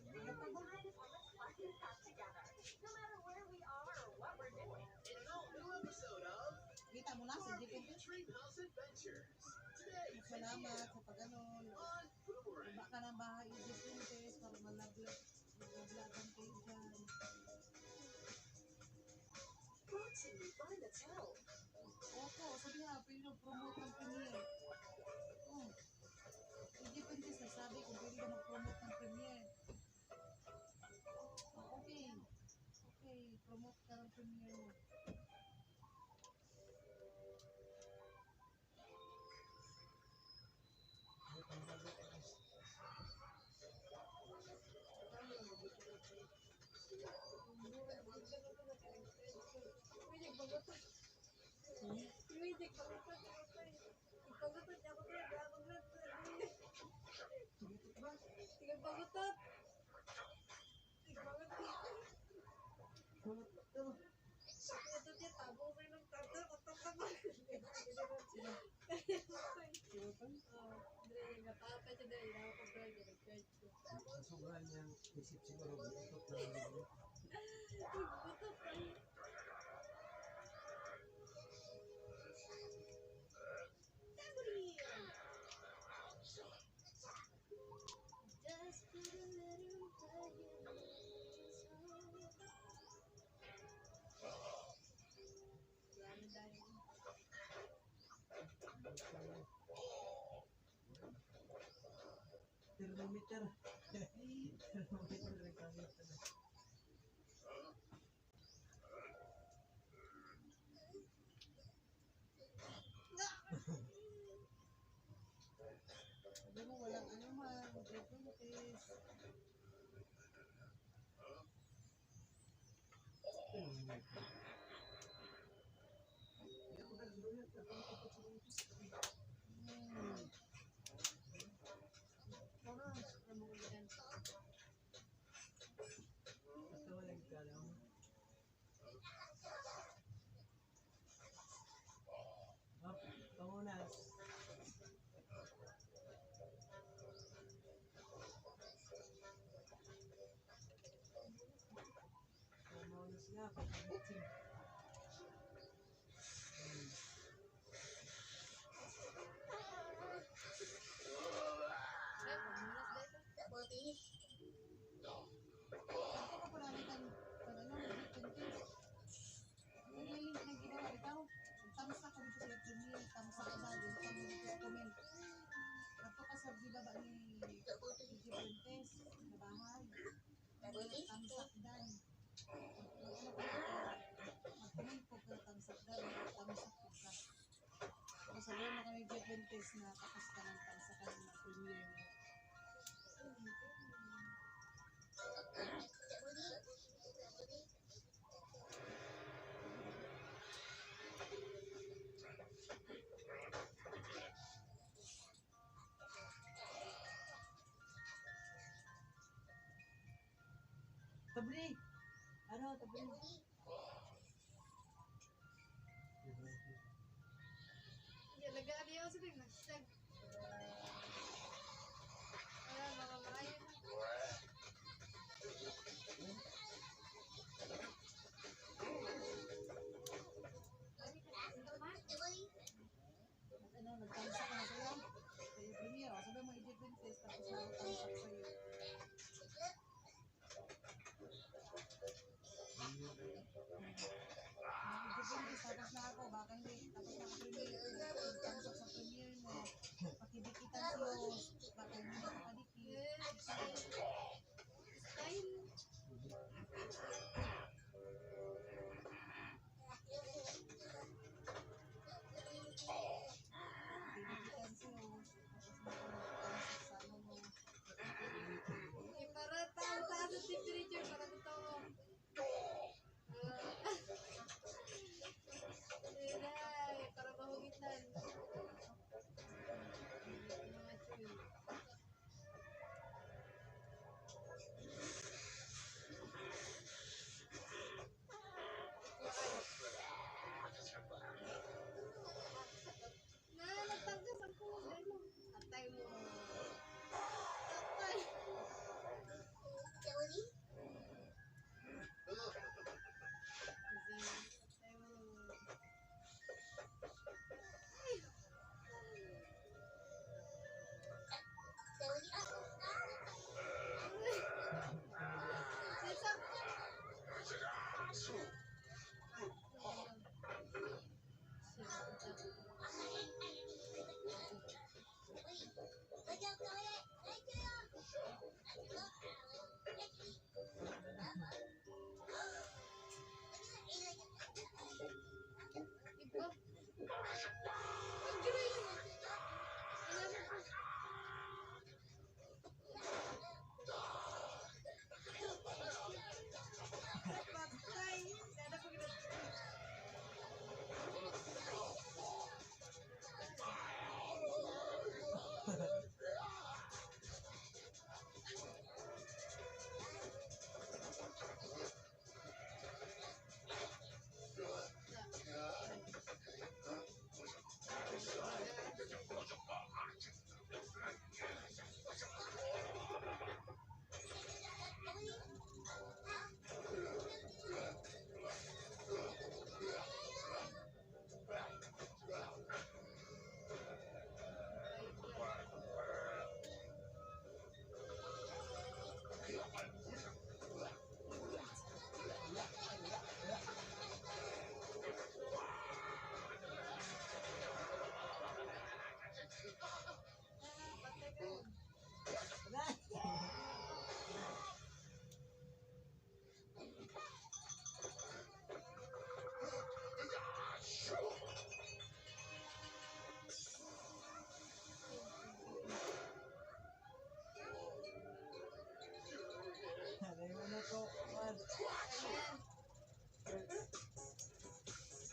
lessons got together. No matter where we are or what we're doing. In an all-new episode of Kita mo na sa Barbie Jeep Dreamhouse Adventures. Today, Salamat sa pag-ano. on Boomerang. Baba ka ng bahay, i-distintes para malablag ang kayo dyan. Brought to you by Mattel. Opo, sabi nga, pino-promote ng premiere. Oh. I-distintes na sabi kung pwede ka mag-promote ng premiere. Oh, okay. Okay, promote ka ng premiere mo. Sobrang niyang isip siguro, ito na lang. Thermometer. Thermometer rin kami ito na. Sabi mo, walang ano man, diabetes. Sabihin mo kami Jeep na tapos ka ng pagsakan ng premiere mo. Tabli! Ano, tabli? Lagaan niya ako sa hashtag. Ayan, mga maayo na. Ano, nagtansa ka na sila? Bilis, tapos na ako. Baka hindi. Tapos na ako premier. Pasok sa premier mo. Pakidikitan si host. Baka hindi na kadikit. Style. Pakidikitan si host. Tapos na ako pasok sa ano mo. Para tayo taas sa temperature. Para dito mo. Ay, para mahugitan. Na, nagtanggas ang kulay mo. Atay mo. Atay. Kelly?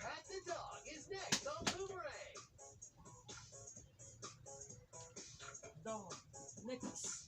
Pat the Dog is next on Boomerang. Dog. Next.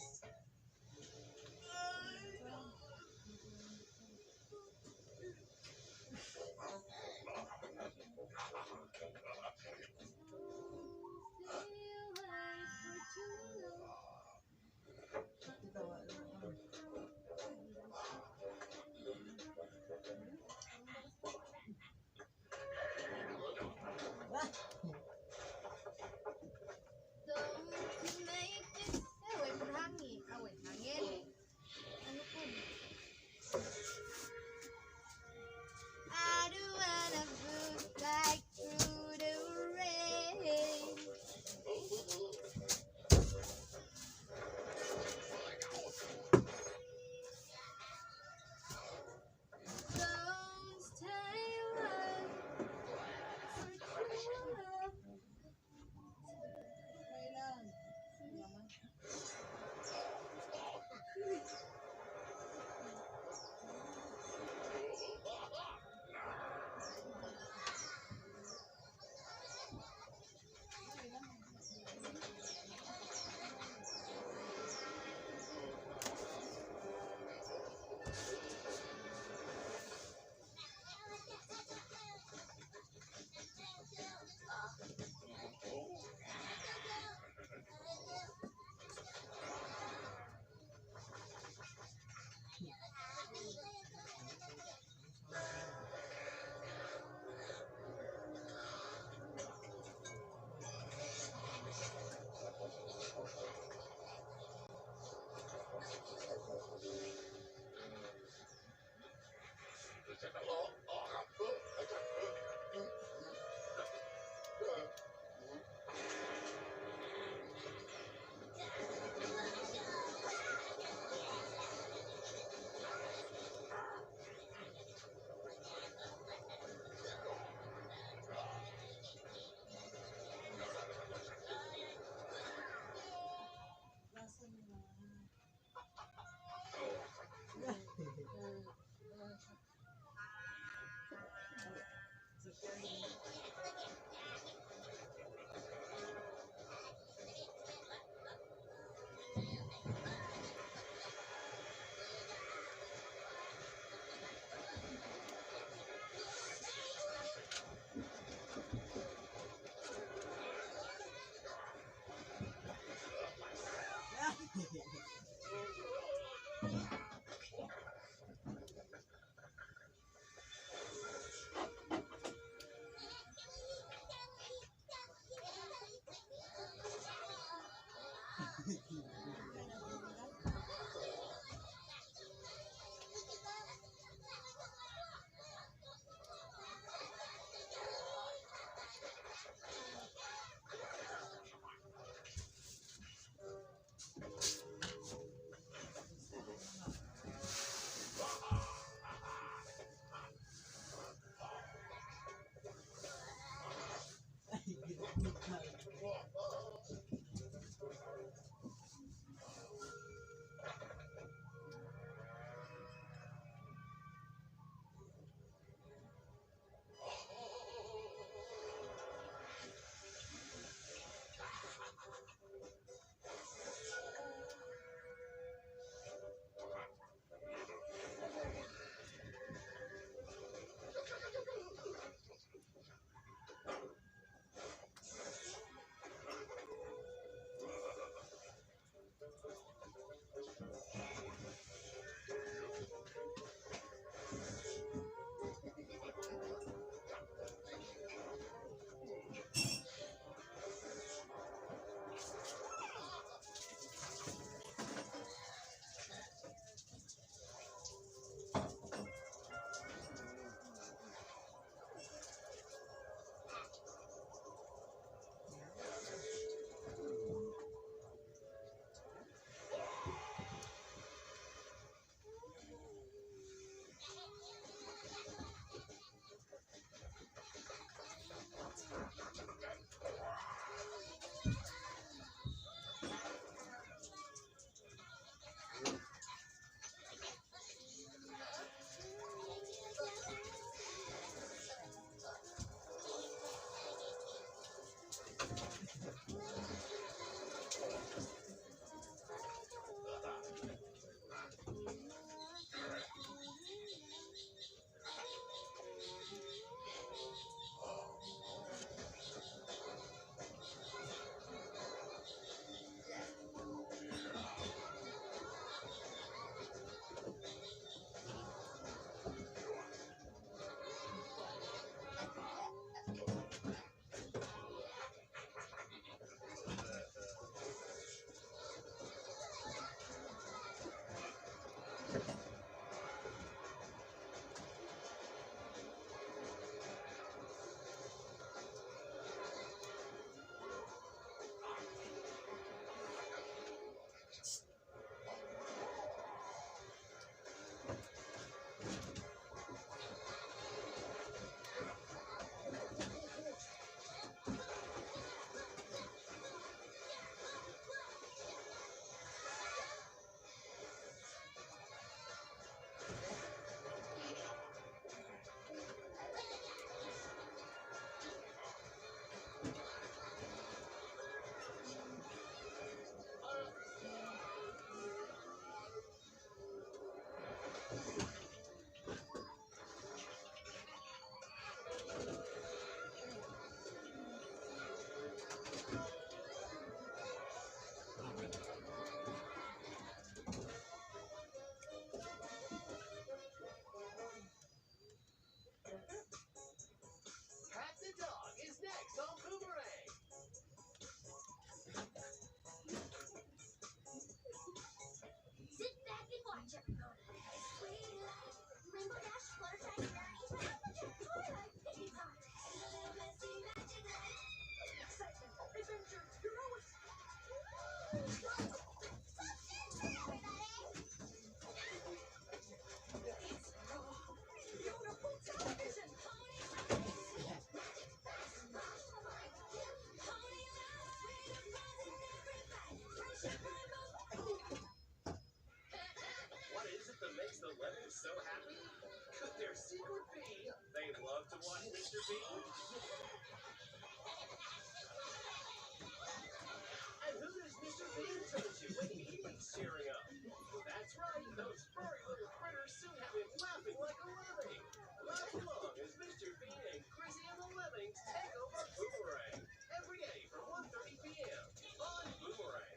What is it that makes the letters so happy? Could their secret be They love to watch Mr. Bean. And who does Mr. Bean turn to when he needs cheering up? That's right, those furry little critters soon have him laughing like a lemming. Laugh along as Mr. Bean and Chrissy and the Lemmings take over Boomerang. Every day from 1:30 p.m. on Boomerang.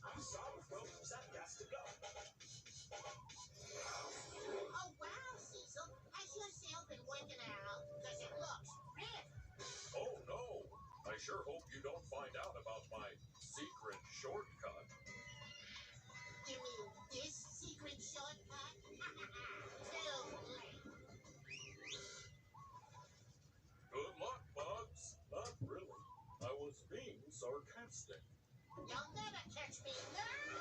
I'm sorry, folks. I've got to go. Oh, wow, Cecil. Has your sale been working out? Because it looks ripped. Oh, no. I sure hope you don't find out about my secret shortcut. You mean this secret shortcut? Too late. Good luck, Bugs. Not really. I was being sarcastic. You'll never catch me now.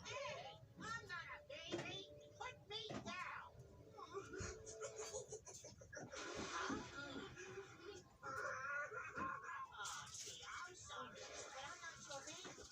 Hey, I'm not a baby. Put me down. Oh, see, I'm sorry, but I'm not your baby.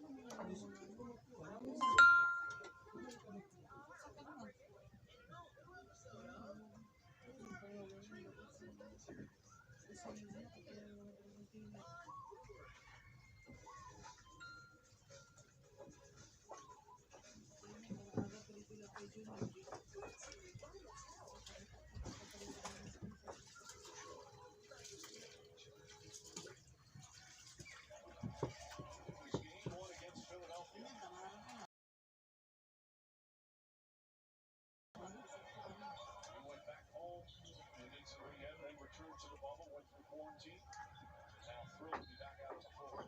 I'm going to need some reinforcements. Returned to the bubble, went through quarantine. Now thrilled to be back out on the floor.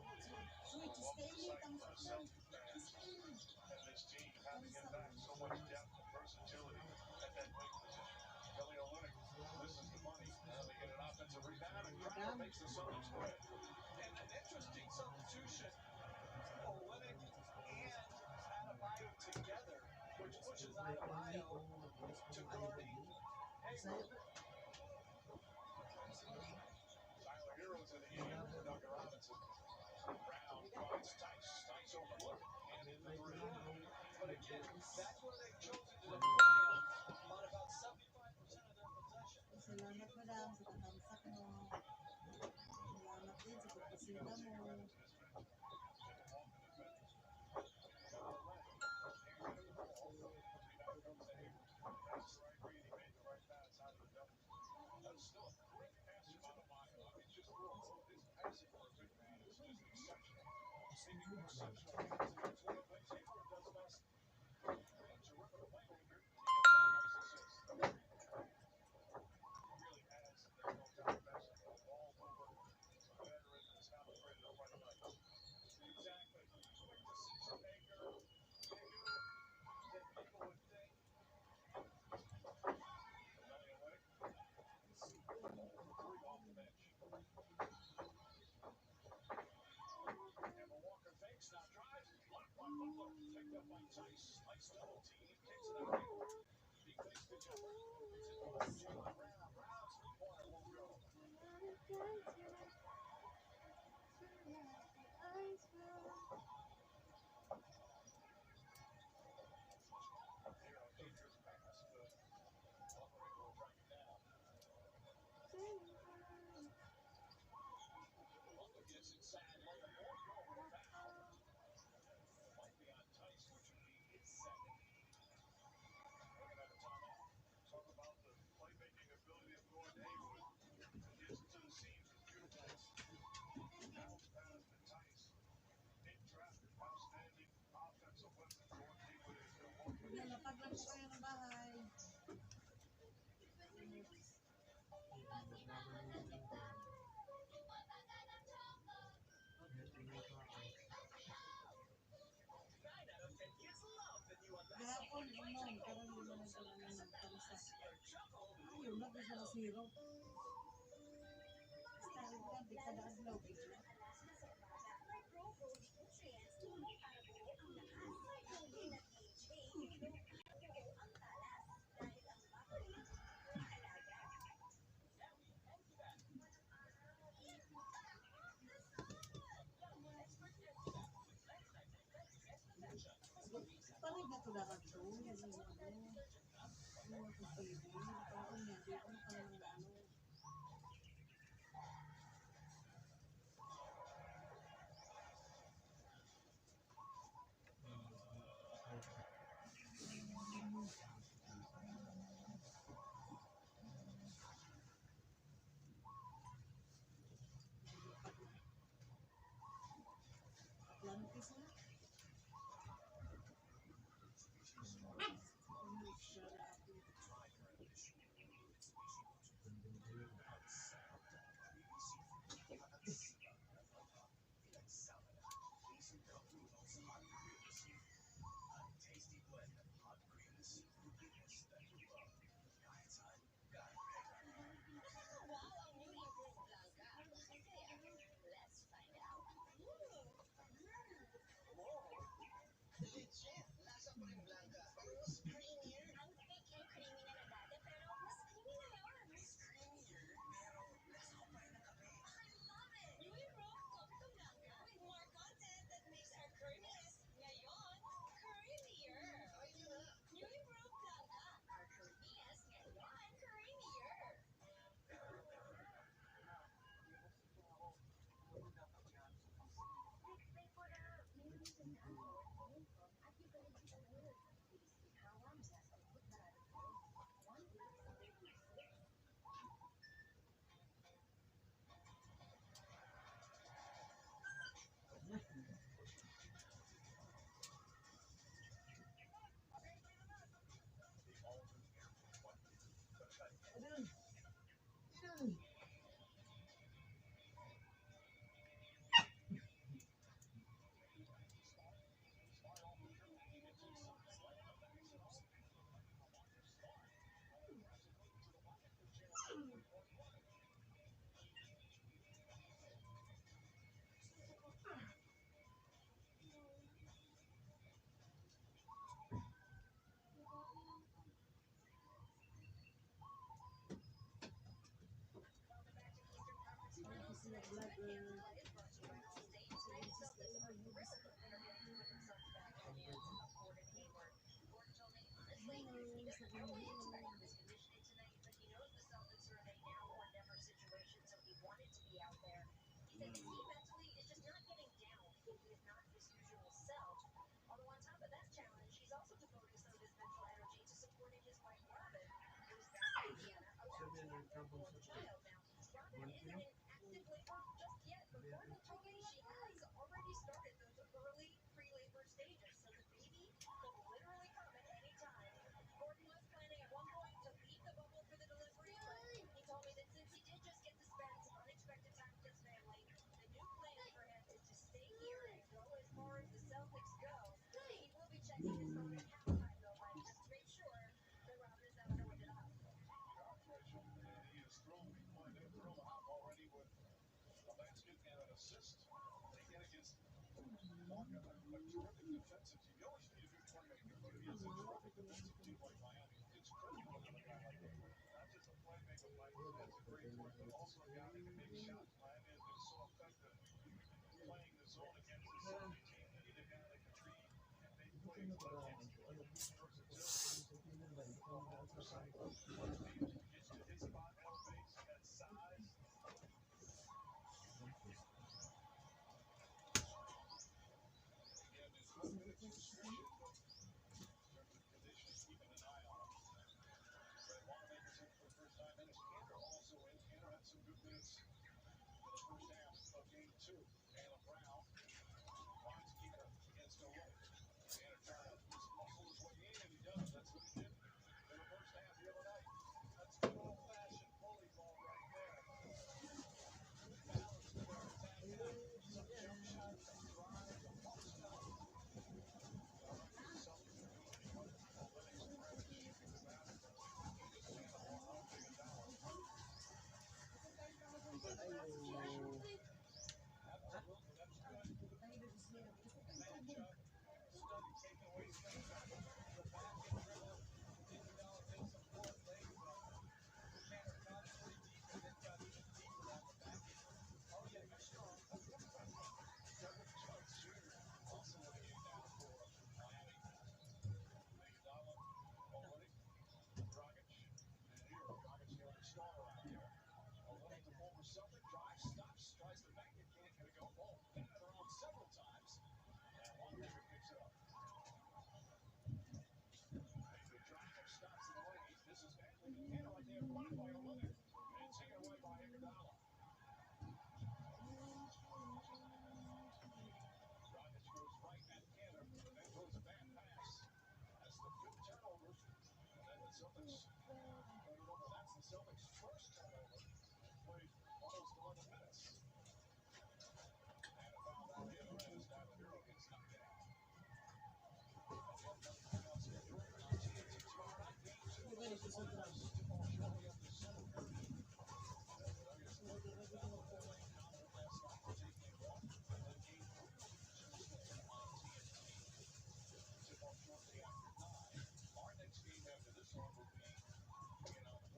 Celtic fans and this team having in fact so much depth and versatility at that wing position. Kelly Olynyk misses the money. Now they get an offensive rebound and Crowder makes the Celtics win. And an interesting substitution. Olynyk and Adebayo together, which pushes Adebayo to guarding Hayward. Tyler Heroes in the game for Duncan Robinson. Brown finds Tice. Tice overlooked and in the three. But again, that's where they've chosen to deploy him on about 75% of their possession. Salamat madam sa katamsak mo. Salamat din sa pagpasita mo. That's still a great pass from Adebayo. I mean, just his passing for a big man is just exceptional. Seemingly exceptional because that's one of the things Hayward does best. A terrific playmaker. He gets that nice assist. Really has, there's no doubt, basketball all over a veteran that's now created a bright light. Exactly. Quick decision maker. Bigger than people would think. Kelly Olynyk. 0 for 3 off the bench. Kemba Walker fakes, now drives. Blocked by Butler. Picked up by Tice. Nice double team. Kicks it out Hayward. He fakes the jumper. Puts it for Jaylen Brown. Brown's three-pointer won't go. Hero dangerous pass, but Butler able to track it down. Butler gets inside, let the ball go with a foul. Might be on Tice, which would be his second. Pag lang po kayo ng bahay. Gahapon, unom, karon mo na nagpalasa. Ayun, nagpalasa na zero. Started ka, di ka na-adlaw. Paano ba ito dapat ito? Yan ang ano. Ano ito pwede? Parang yan. Di ko parang ano. Atlantis na.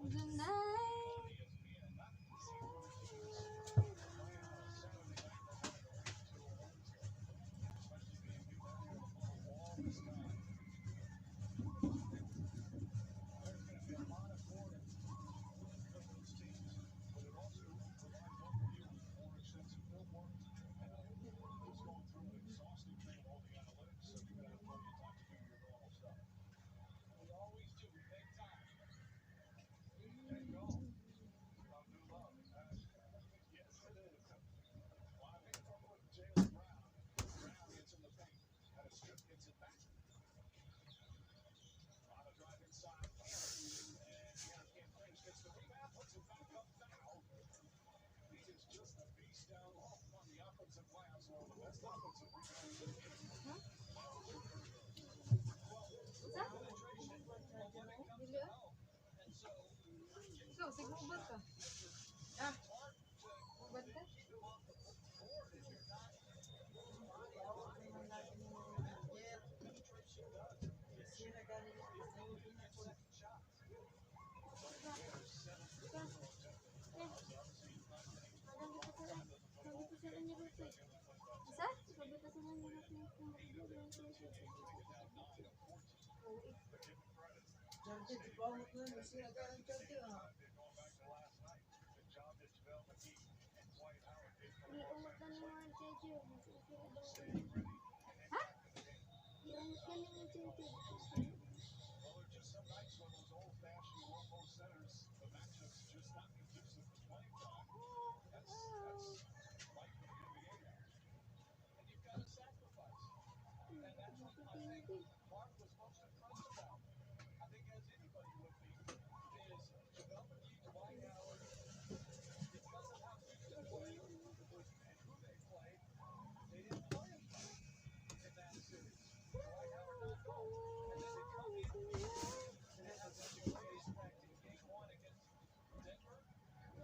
Good night. Ikaw, sige ubad ka. Ah, ubad ka?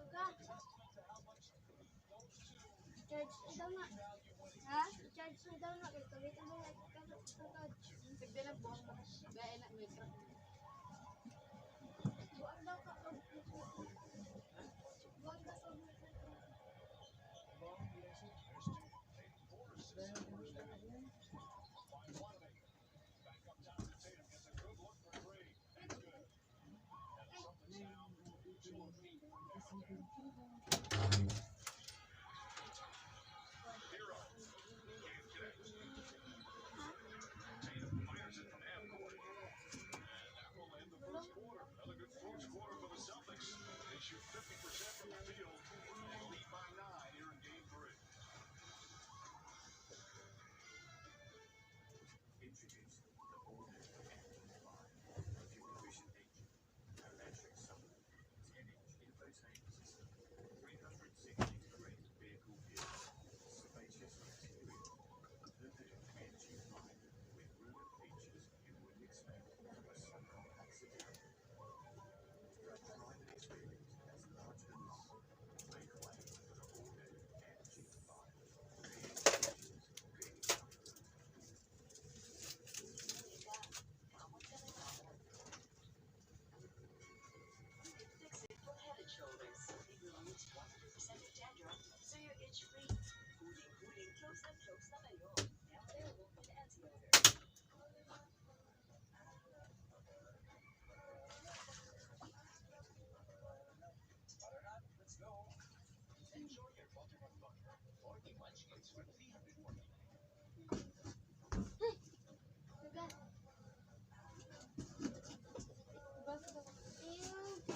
Isa? Ha? Charge daw na. Ha? Charge na daw na. Kaya mo like kakad. Sige na buwang mo. Gaya na may truck. Buwan daw ka. Buwan daw ka.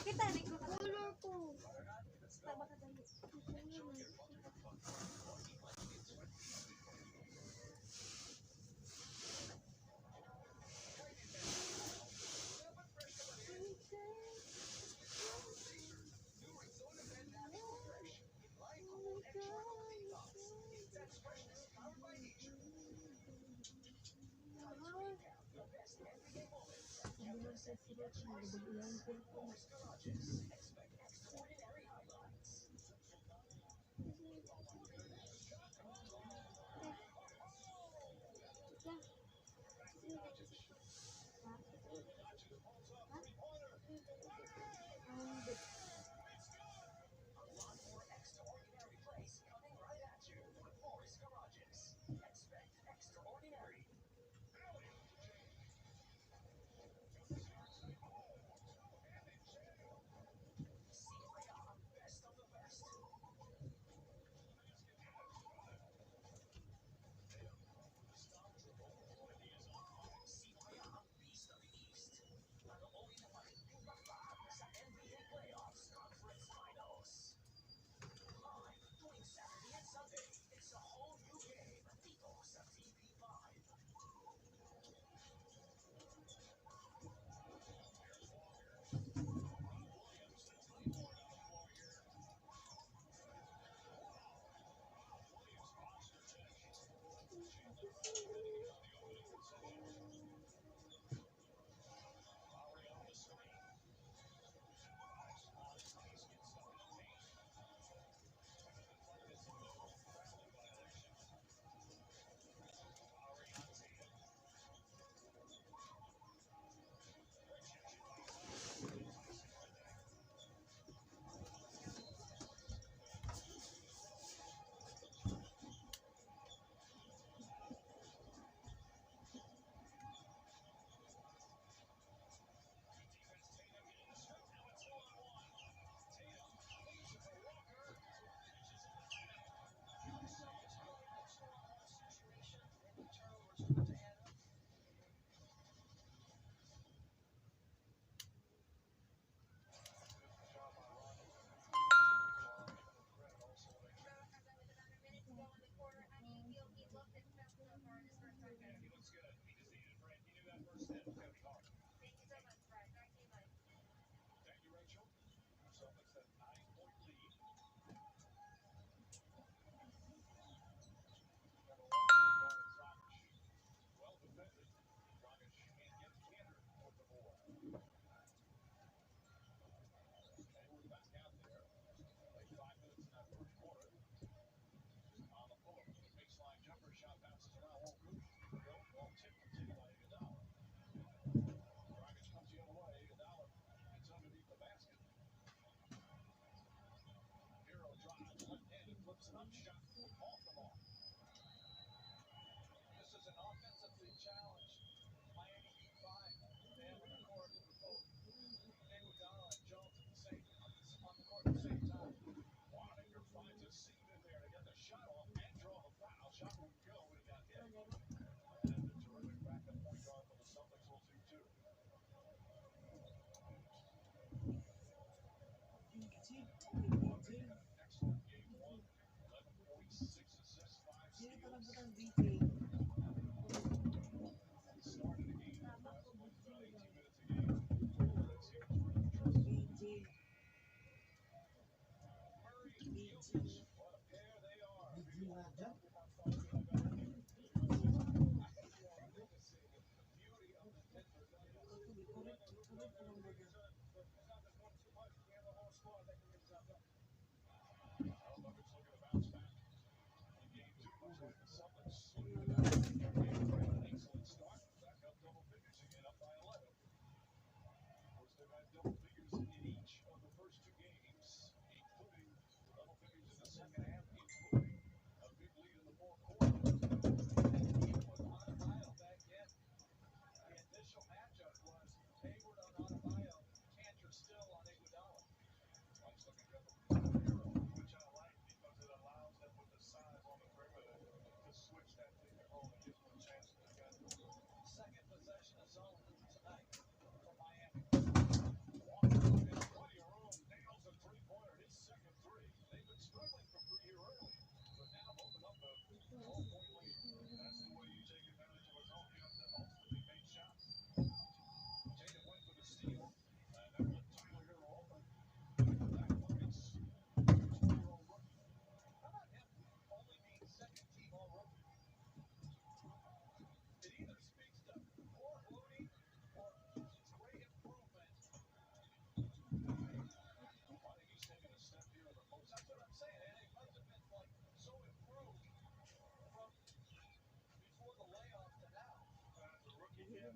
Kita rin ko color ko. Tama ka dali.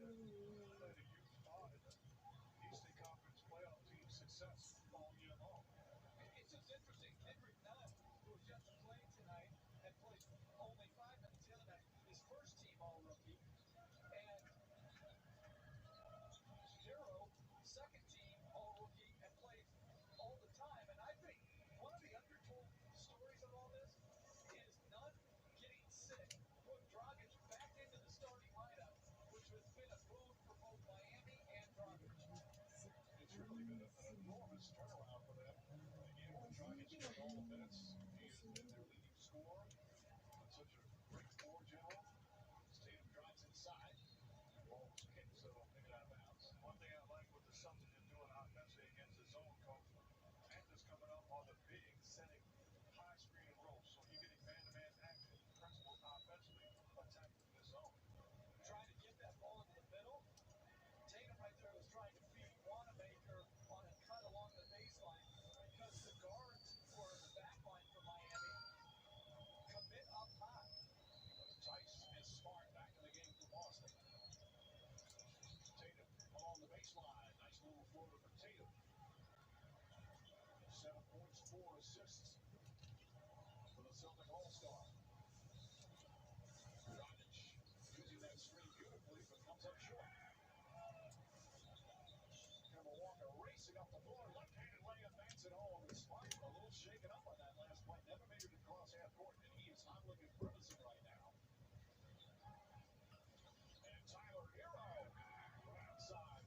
led a huge part in the Eastern Conference playoff team's success all year long. It's just interesting. Henrik Nunn, who was just playing tonight and played only 5 minutes the other night, his first team all rookie, and Hero, second team all rookie, and played all the time. And I think one of the undertold stories of all this is Nunn getting sick, put Dragic back into the starting lineup, which has been a boon for both Miami and Dragic. It's really been an enormous turnaround for them. Again, with Dragic getting all the minutes, he has been their leading scorer, and such a great floor general. Tatum drives inside, and ball was kicked, so they'll pick it out of bounds. One thing I like what the Suns have been doing offensively against the zone coach, Panthers coming up on the big, setting high screen and roll, so you're getting man-to-man action. Principles offensively attacking the zone. Trying to get that ball into the middle. Tatum right there was trying to feed Wanamaker on a cut along the baseline because the guards for the back line for Miami commit up high. Tice and Smart back in the game for Boston. Tatum along the baseline. Nice little floater for Tatum. 7 points, 4 assists for the Celtic All-Star. Dragic using that screen beautifully, but comes up short. Kemba Walker racing up the floor, left-handed layup, banks it home. And Smart a little shaken up on that last play. Never made it across half court, and he is hot looking Ferguson right now. And Tyler Hero outside.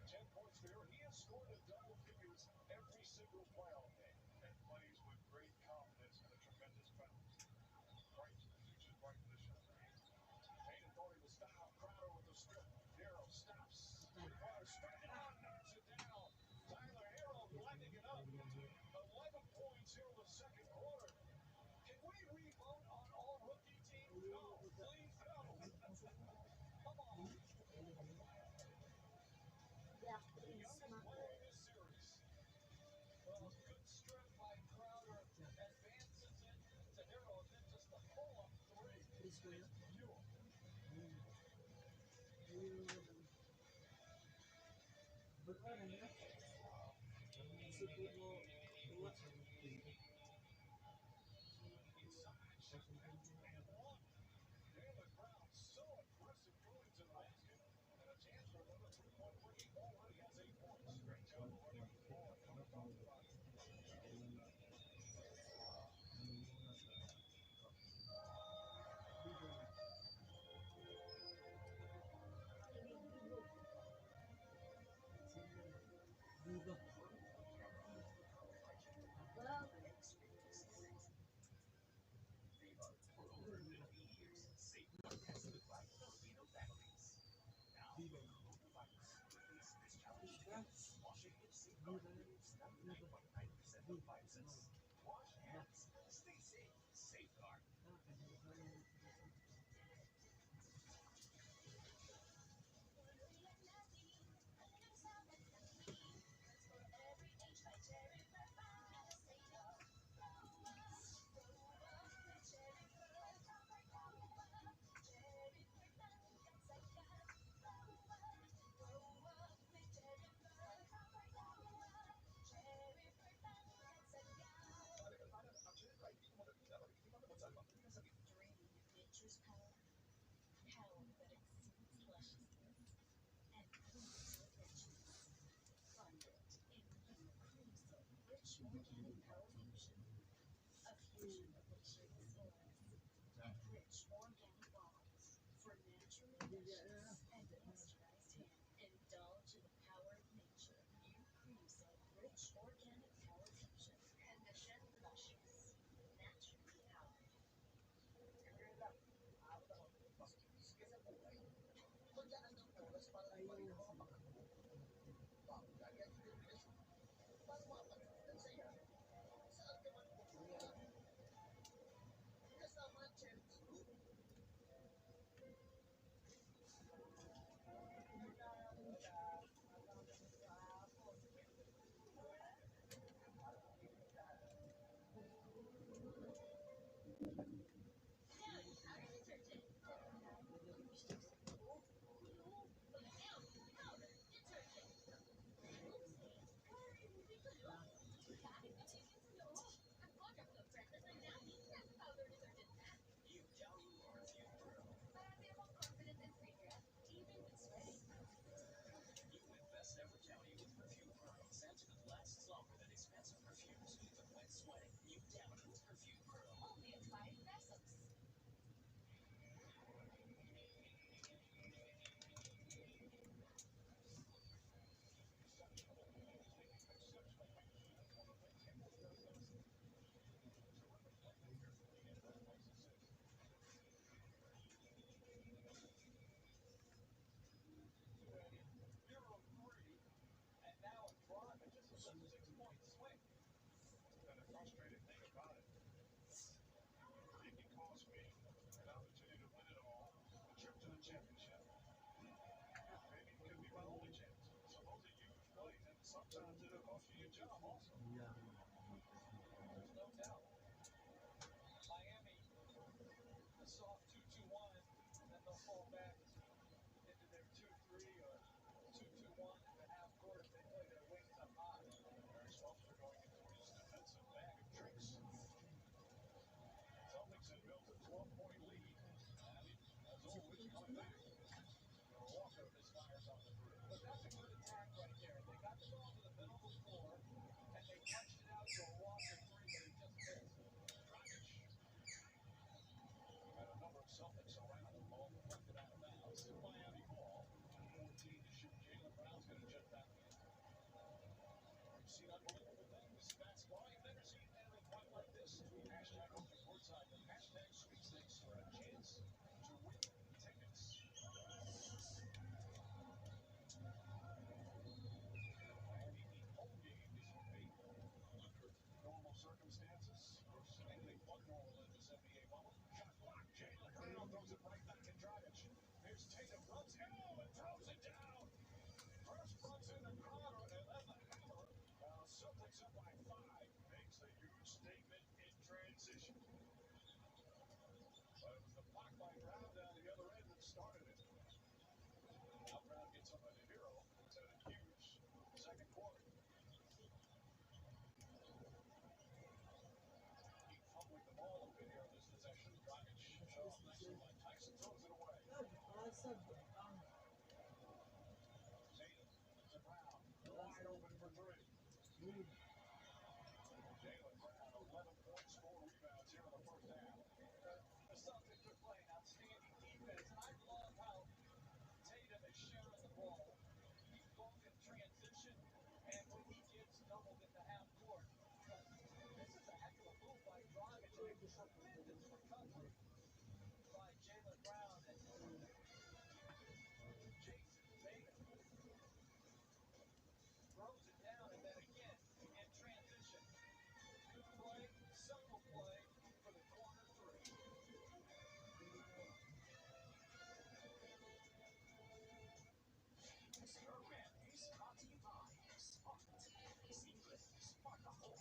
10 points for Hero. He has scored in double figures every single playoff game and plays with great confidence and a tremendous bounce. Bright, the future's bright for this young man. Tatum thought he was fouled. Crowder with the strip. Hero stops. Straight on, knocks it down. Tyler Hero lighting it up. 11 points here in the second quarter. Can we revote on all rookie teams? No, please no. Come on. Yeah, The youngest player in this series. Well, good strip by Crowder. Advances it to Hero, and then just a pull-up three. It's Newell. Inside, shot clock, and one. Jalen Brown, so impressive going to the basket. And a chance for another three-point play. He already has 8 points. Great job of running the floor. Come and talk about it. Wash hands. Stay safe. Safeguard. Dream nature's power, power that exceeds lusciousness, and proves with richness. Find it in new Crusoe Rich Organic Power Fusion. A fusion of luxurious oils and rich organic bonds for naturally luscious and moisturized hair. Indulge in the power of nature. New Crusoe Rich Organic Power Fusion. Condition luscious. Naturally powered. Maglaan ng oras para ibalik ang mga pagkakulo. Bago lagi ang determinasyon para makapalit ng saya. Saan ka man pupunta? Kasama ang Cheryl's Group. And a number of Celtics around the ball deflected out of bounds. Miami ball. 14 to shoot. Jaylen Brown's going to check back in. We've seen unbelievable things. Basketball, you've never seen anything quite like this. Hashtag open courtside and hashtag sweepstakes for a chance to win tickets. Miami Heat home game this week. Under normal circumstances, versus anything but normal in this NBA bubble. Shot blocked. Jaylen Brown throws it right back at Dragic. Here's Tatum, runs in, and throws it down. First Brunson and Crowder, and then the hammer. Celtics up by 5. Makes a huge statement in transition. But it was the block by Brown down the other end that started it. Now Brown gets up on the hero. It's had a huge second quarter. He fumbling the ball a bit here in this possession. Dragic shows nicely by Tyson, throws it away. Tatum to Brown. Wide open for 3. Jaylen Brown, 11 points, 4 rebounds here in the first half. The Celtics are playing outstanding defense. I love how Tatum is sharing the ball. He's going in transition, and when he gets doubled in the half court, this is a heck of a move by Dragic and a tremendous recovery by Jaylen Brown and Jason Tatum. Throws it down, and then again in transition. Good play, simple play for the corner 3. This program is brought to you by Smart. Is English Smart the Home.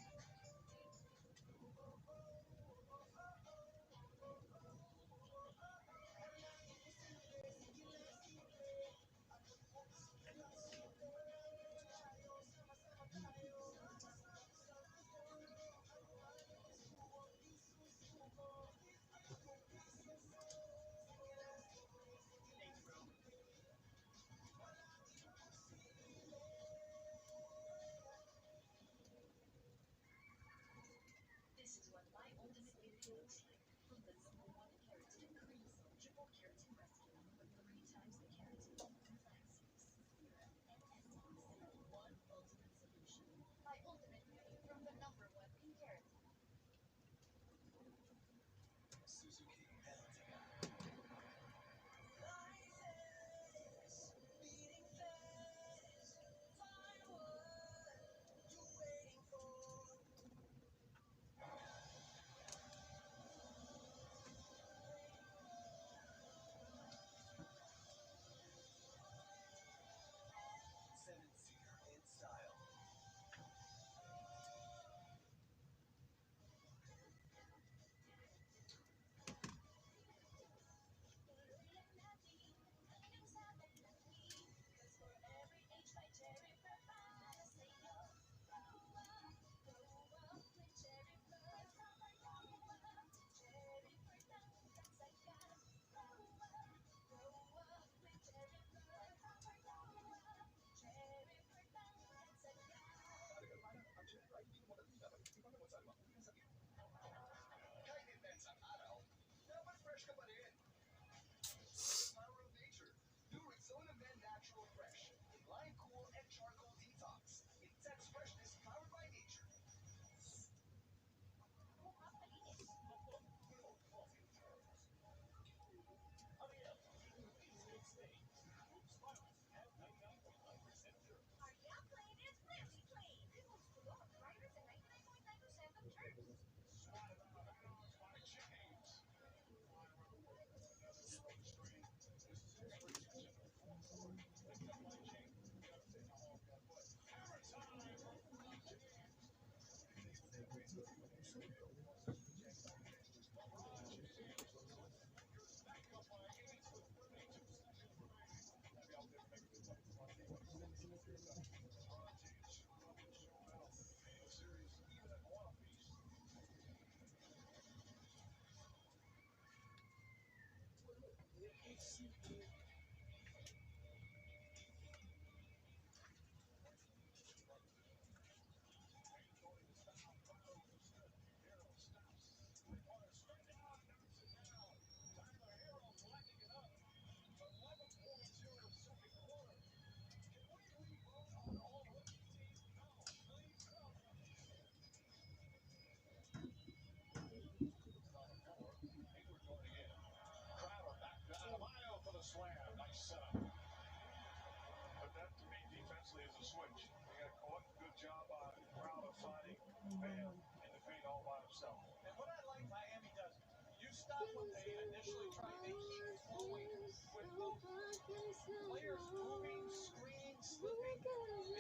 slam. Nice setup. But that, to me, defensively is a switch. He got caught. Good job on Crowder fighting man in the paint all by himself. And what I like Miami does, you stop what they initially tried. They keep flowing with those players moving, screening, slipping.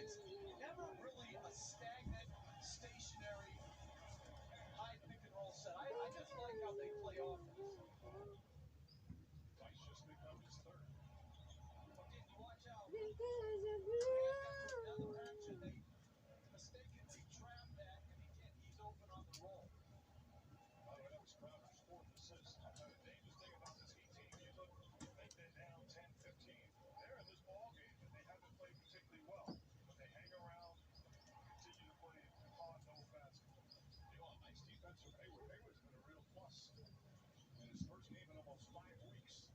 It's never really a stagnant, stationary, high pick and roll set. I just like how they play offense. Dice just picked up his third. Okay, you watch out. They got to another action. They mistakenly trapped that, and he's open on the roll. By the way, that was Crowder's fourth assist. The dangerous thing about this Heat team, you look, you think they're down 10-15. They're in this ball game, and they haven't played particularly well. But they hang around, continue to play hard, no basketball. You know, a nice defense from Hayward. Hayward's been a real plus in his first game in almost 5 weeks.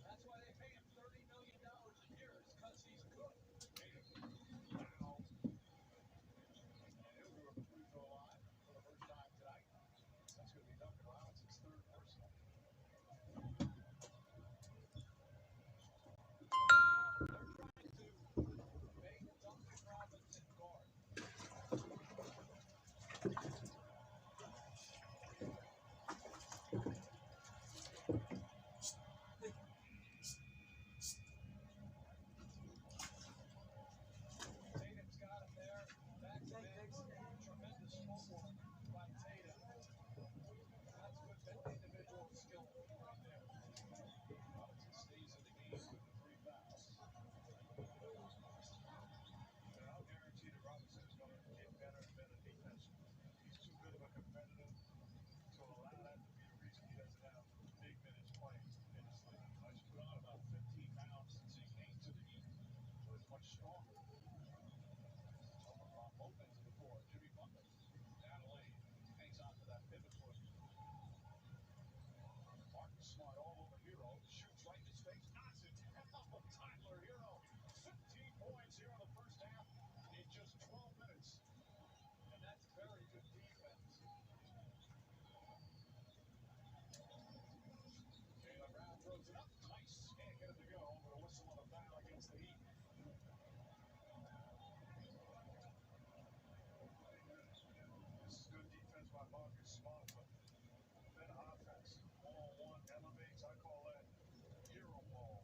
That's why they pay him $30 million a year, is because he's good. Tatum, now, and he'll do a free throw line for the first time tonight. That's going to be Duncan Robinson's third personal. Tatum's got him there. Back to tremendous footwork by Tatum. That's good individual skill right there. Robinson stays in the game with the 3 fouls. And I'll guarantee that Robinson is going to get better and better defensively. He's too good of a competitor to allow that to be the reason he doesn't have big minutes playing in this league. He's put on about 15 pounds since he came to the Heat. So he's much stronger. Both ends of the floor. Jimmy Butler down the lane. Hangs on to that pivot foot. Marcus Smart all over Hero. Shoots right in his face. Knocks it down. Tyler Hero. 15 points here in the first half in just 12 minutes. And that's very good defense. Jaylen Brown throws it up. Nice. Can't get it to go. But a whistle on a foul against the Heat. This is good defense by Marcus Smart, but then offense. 1-on-1 elevates. I call that hero ball.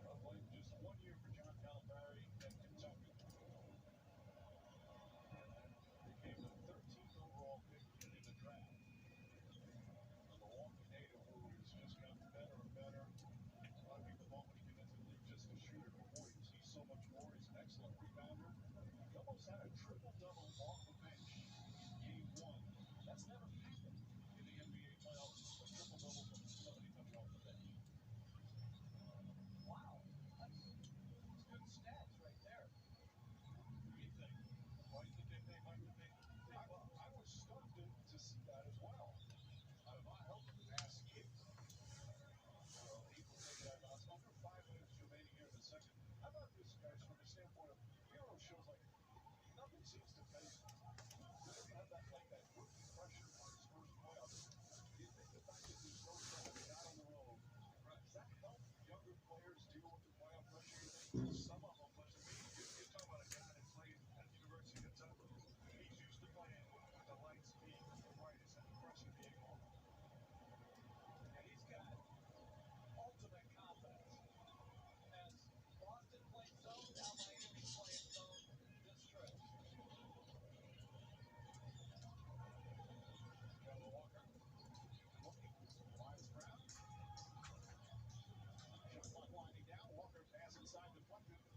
Well, played just 1 year for John Calipari at Kentucky. And then became the 13th overall pick in the draft. The Milwaukee native who has just gotten better and better. A lot of people thought when he came into the league just a shooter. Boy, you see so much more. He's an excellent rebounder. He almost had a triple-double off the bench in game 1. That's never happened in the NBA playoffs. A triple-double from somebody coming off the bench. Wow. That's good stats right there. What do you think? Why do you think they might be big? I was stunned to see that as well. Out of my help in the past years. So he will take that. It's under 5 minutes remaining here in the second. How about this, guys, from the standpoint of Hero shows like nothing seems to phase him. He doesn't have that like that rookie pressure for his first playoff. Do you think the fact that there's no trouble out on the road, does that help younger players deal with the playoff pressure? You think some of them, but to me, you're talking about a guy that played at the University of Kentucky. He's used to playing with the lights being the brightest and the pressure being on. And he's got ultimate confidence. As Boston played zone, now Miami playing zone this stretch. Kemba Walker looking, finds Brown. Shot clock winding down. Walker pass inside the deflected.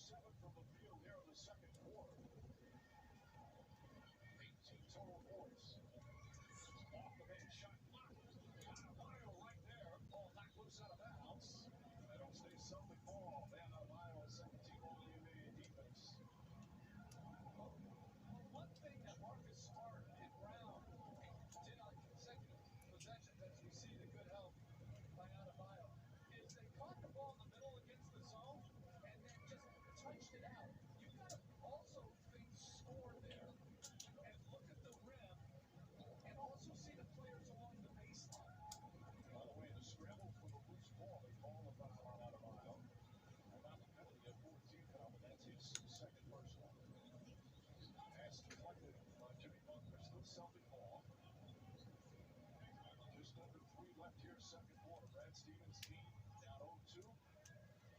7 from the field here in the second quarter. 18 total points. Off the bench, shot blocked. Adebayo right there. Ball knocked loose out of bounds. That'll stay Celtic ball. Van Adebayo, second team all NBA defense. Well, one thing that Marcus Smart and Brown did on consecutive possessions, as we see the good help by Adebayo, is they caught the ball in the middle against the zone and then just touched it out. You got to also think score there and look at the rim and also see the players along the baseline. By the way, the scramble for the loose ball, they call the foul on Adebayo. And not the penalty, a 14th foul, but that's his second personal. Pass deflected by Jimmy Butler, still Celtic ball. Just under 3 left here, second quarter. Brad Stevens' team down 0-2.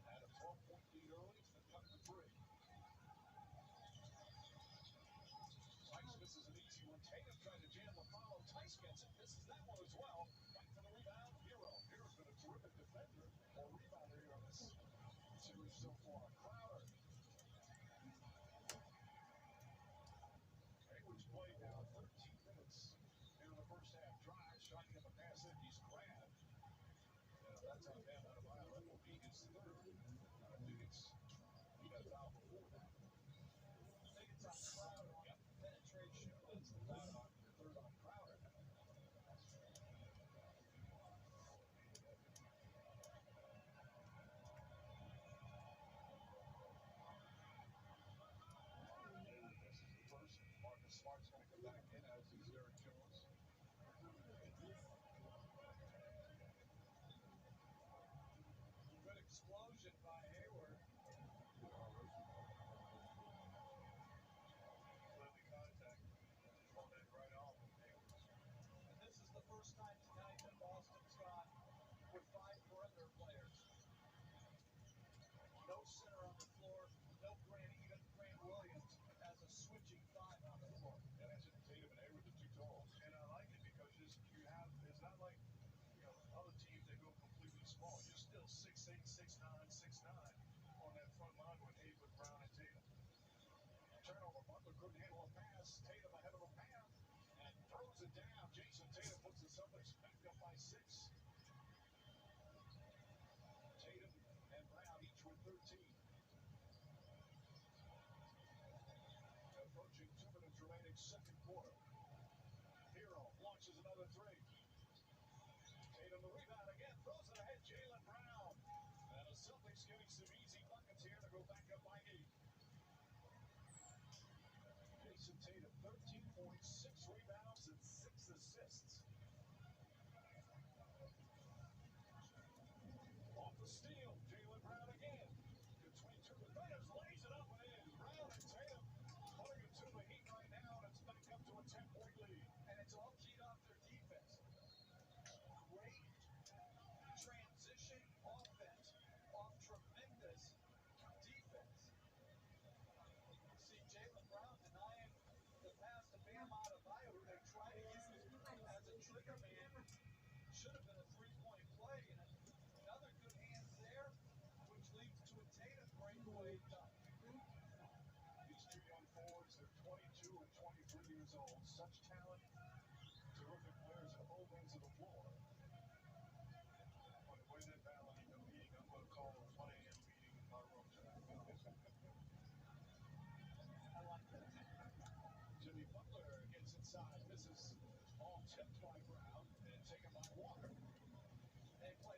Had a 12-point lead early. It's been cut to 3. Tice misses an easy one. Tatum tried to jam the follow. Tice gets it. Misses that one as well. Back to the rebound. Hero. Hero's been a terrific defender or rebounder here in this series so far. Crowder. Hayward's played now 13 minutes in the first half. Drives, trying to get the pass in. He's grabbed. That's on Bam Adebayo. That will be his third. I think he got a foul before that. I think it's on Crowder. Yep. Penetration. That's the third on Crowder. This is the first. Marcus Smart's going to come back in, as is Derek Jones. Good explosion by Hayward. Clearly contact. Pulled it right off of Hayward. And this is the first time tonight that Boston's gone with 5 perimeter players. No center on the floor, no even Grant Williams as a switching 5 on the floor. And that's it, Tatum and Hayward, the 2 tall. And I like it because it's not like, other teams that go completely small. You're still 6'8", 6'9", 6'9" on that front line with Hayward, Brown, and Tatum. Turnover, Butler couldn't handle a pass. Tatum ahead of a pass and throws it down. Jason Tatum puts the Celtics back up by 6. Tatum and Brown each with 13. Approaching 2 minutes remaining, second quarter. Hero launches another 3. Tatum the rebound again, throws it ahead, Jaylen Brown. And the Celtics getting some easy buckets here to go back up by 8. Jason Tatum, 13 points, 6 rebounds, and 6 assists. Off the steal, Jaylen Brown again. Between 2 defenders, lays it up and in. Brown and Tatum putting it to the Heat right now, and it's back up to a 10-point lead. And it's all keyed off their defense. Great transition offense off tremendous defense. See Jaylen Brown denying the pass to Bam Adebayo, who they try to use as a trigger man. Should have been a 3-point play, and another good hands there, which leads to a Tatum breakaway dunk. These 2 young forwards, they're 22 and 23 years old. Such talent, terrific players at both ends of the floor. By the way, that Valentina meeting, I'm going to call a 1 a.m. meeting in my room tonight. I like that. Jimmy Butler gets inside. This is all tipped by Brown and taken by Walker. They play.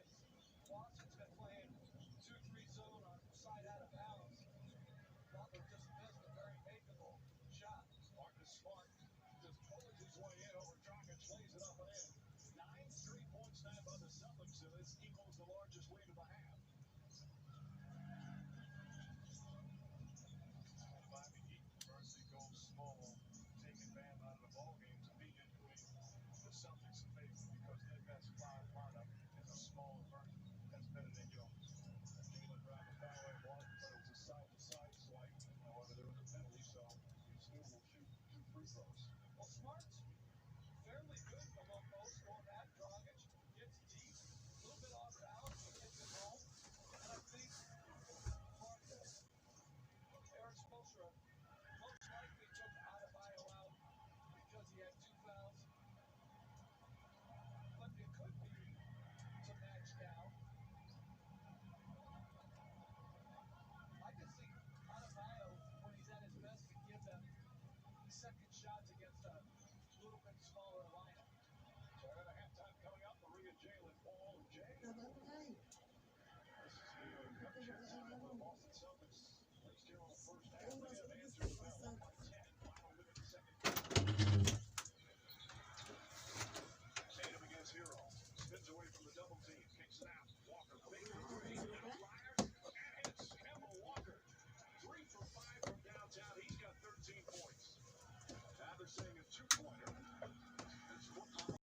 Boston's been playing 2-3 zone on side out of bounds. Butler just missed a very makeable shot. Marcus Smart just pulls his way in over Dragic, lays it up and in. 9 straight points now by the Celtics, and this equals the largest lead of the half. Miami Heat first to go small, taking Bam out of the ballgame to be in doing the Celtics a favor because their best 5 lineup is a smaller version. That's better than yours. Jaylen Brown, the foul at 1, but it was a side-to-side swipe. However, there was a penalty, so he still will shoot 2 free throws. Well, Smart's fairly good among most on that. Dragic gets deep, a little bit off balance, but gets it home. And I think shots against a little bit smaller lineup. So another halftime coming up. Maria, Jalen, Paul, and Jay. This is the Cup chance time where the Boston Celtics placed here on the first half. They have answered the bell 1 by 10. Final minute of the second quarter. Tatum against Hero. Spins away from the double team. Kicks it out. Walker big for three. Outlier. And hits. Kemba Walker. 3 for 5 from downtown. He's got 13 points. Now they're saying a two-pointer.